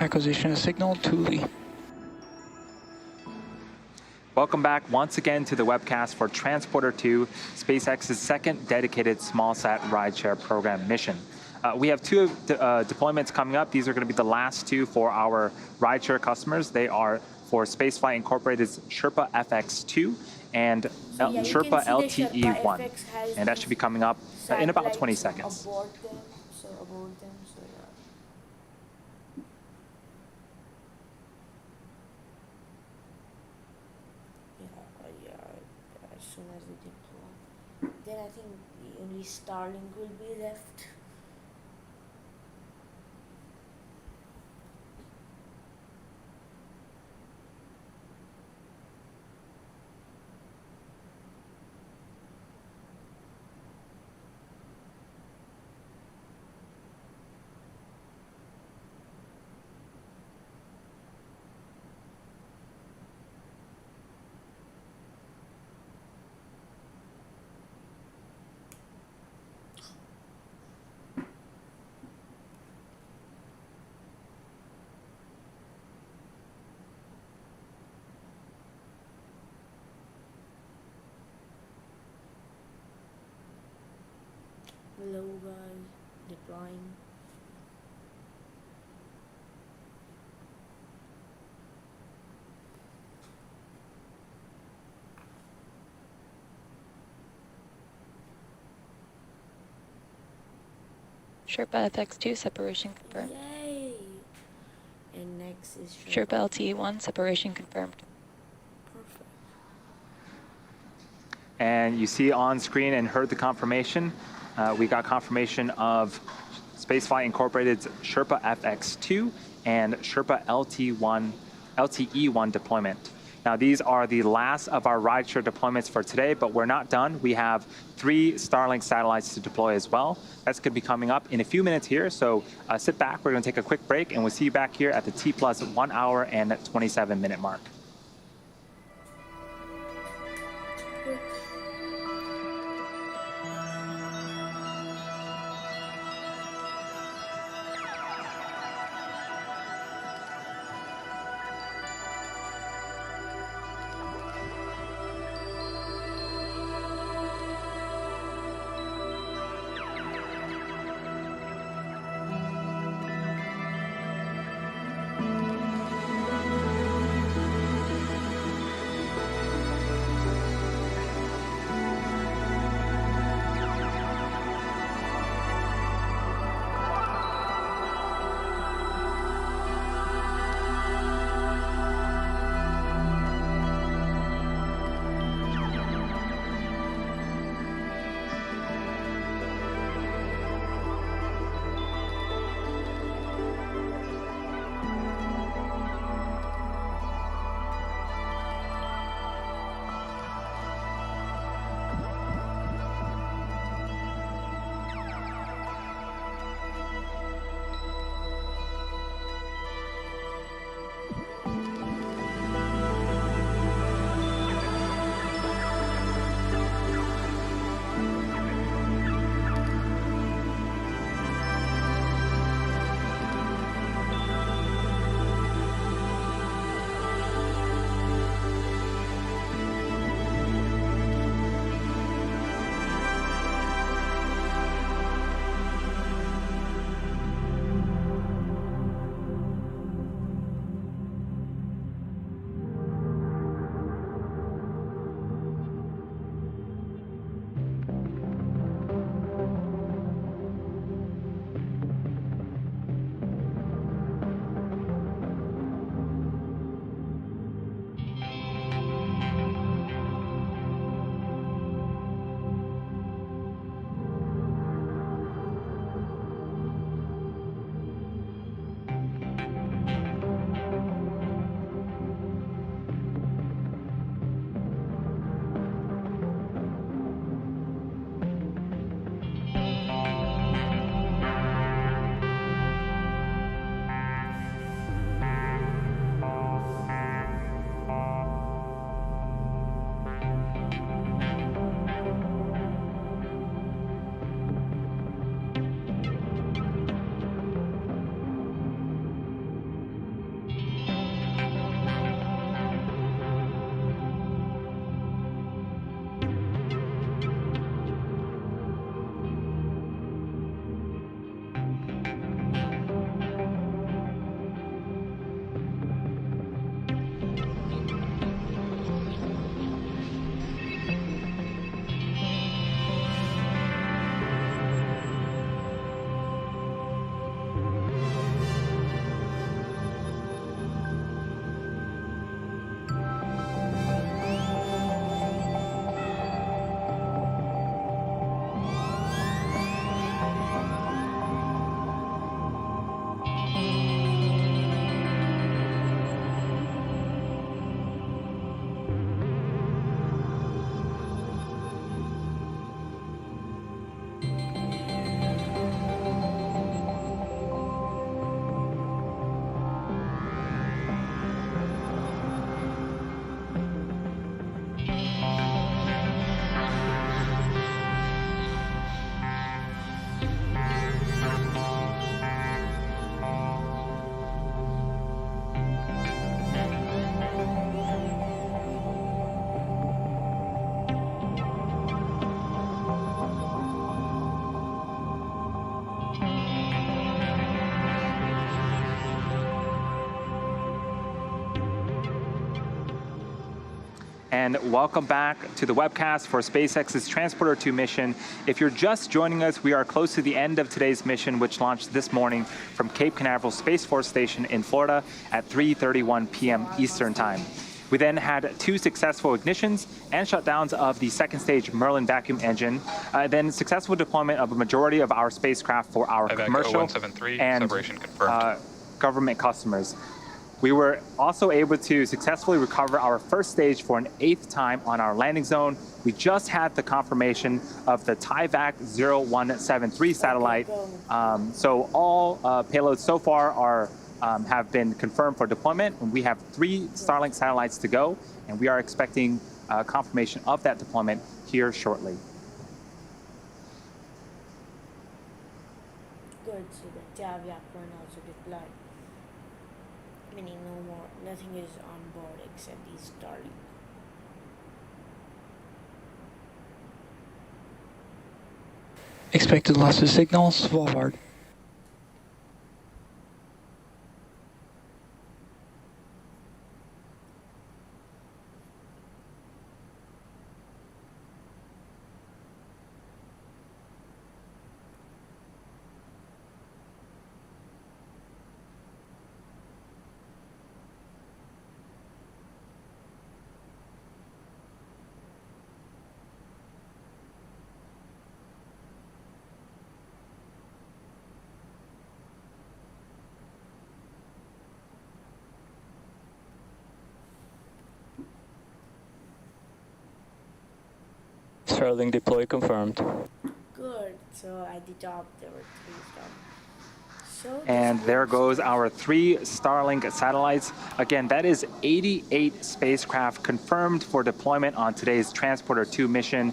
Acquisition of signal to Lee. Welcome back once again to the webcast for Transporter 2, SpaceX's second dedicated smallsat rideshare program mission. We have two deployments coming up. These are going to be the last two for our rideshare customers. They are for Spaceflight Incorporated's Sherpa FX2 and Sherpa LTE1. And that should be coming up in about 20 seconds. Aboard them, so yeah. As soon as they deploy, then I think the only Starlink will be left. Hello guys, deploying. Sherpa FX2 separation confirmed. Yay! And next is Sherpa LTE1 separation confirmed. Perfect. And you see on screen and heard the confirmation. We got confirmation of Spaceflight Incorporated's Sherpa FX2 and Sherpa LTE1 deployment. Now, these are the last of our rideshare deployments for today, but we're not done. We have 3 Starlink satellites to deploy as well. That's going to be coming up in a few minutes here, so sit back. We're going to take a quick break, and we'll see you back here at the T plus 1 hour and 27-minute mark. And welcome back to the webcast for SpaceX's Transporter 2 mission. If you're just joining us, we are close to the end of today's mission, which launched this morning from Cape Canaveral Space Force Station in Florida at 3:31 p.m. Eastern Time. We then had 2 successful ignitions and shutdowns of the second stage Merlin vacuum engine, then successful deployment of a majority of our spacecraft for our commercial 0173, and separation confirmed. Government customers. We were also able to successfully recover our first stage for an 8th time on our landing zone. We just had the confirmation of the TIVAC 0173 satellite. So all payloads so far are have been confirmed for deployment, and we have 3 Starlink satellites to go, and we are expecting confirmation of that deployment here shortly. Good, so the TIVAC one also deployed. Meaning nothing is on board except these Starlink. Expected loss of signals, forward. Starlink deploy confirmed. Good, so at the top there were 3 Starlink. So And there goes our 3 Starlink satellites. Again, that is 88 spacecraft confirmed for deployment on today's Transporter 2 mission.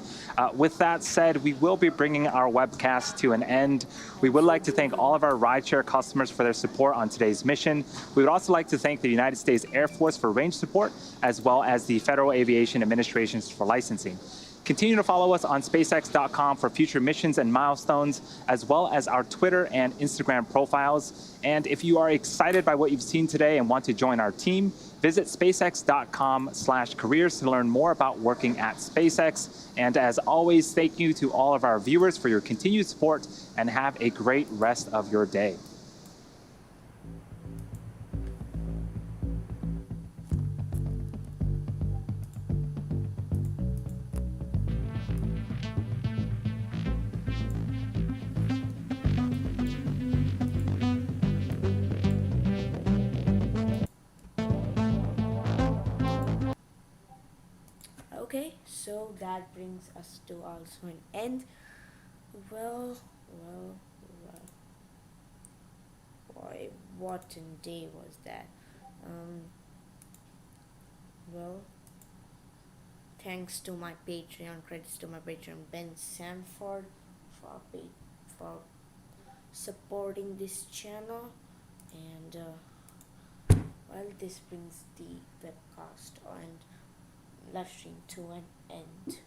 With that said, we will be bringing our webcast to an end. We would like to thank all of our rideshare customers for their support on today's mission. We would also like to thank the United States Air Force for range support, as well as the Federal Aviation Administration for licensing. Continue to follow us on SpaceX.com for future missions and milestones, as well as our Twitter and Instagram profiles. And if you are excited by what you've seen today and want to join our team, visit SpaceX.com/careers to learn more about working at SpaceX. And as always, thank you to all of our viewers for your continued support, and have a great rest of your day. Okay, so that brings us to also an end. Well, boy, what a day was that. Well, thanks to my Patreon, credits to my Patreon Ben Sanford for supporting this channel, and well, this brings the webcast and live stream to an end.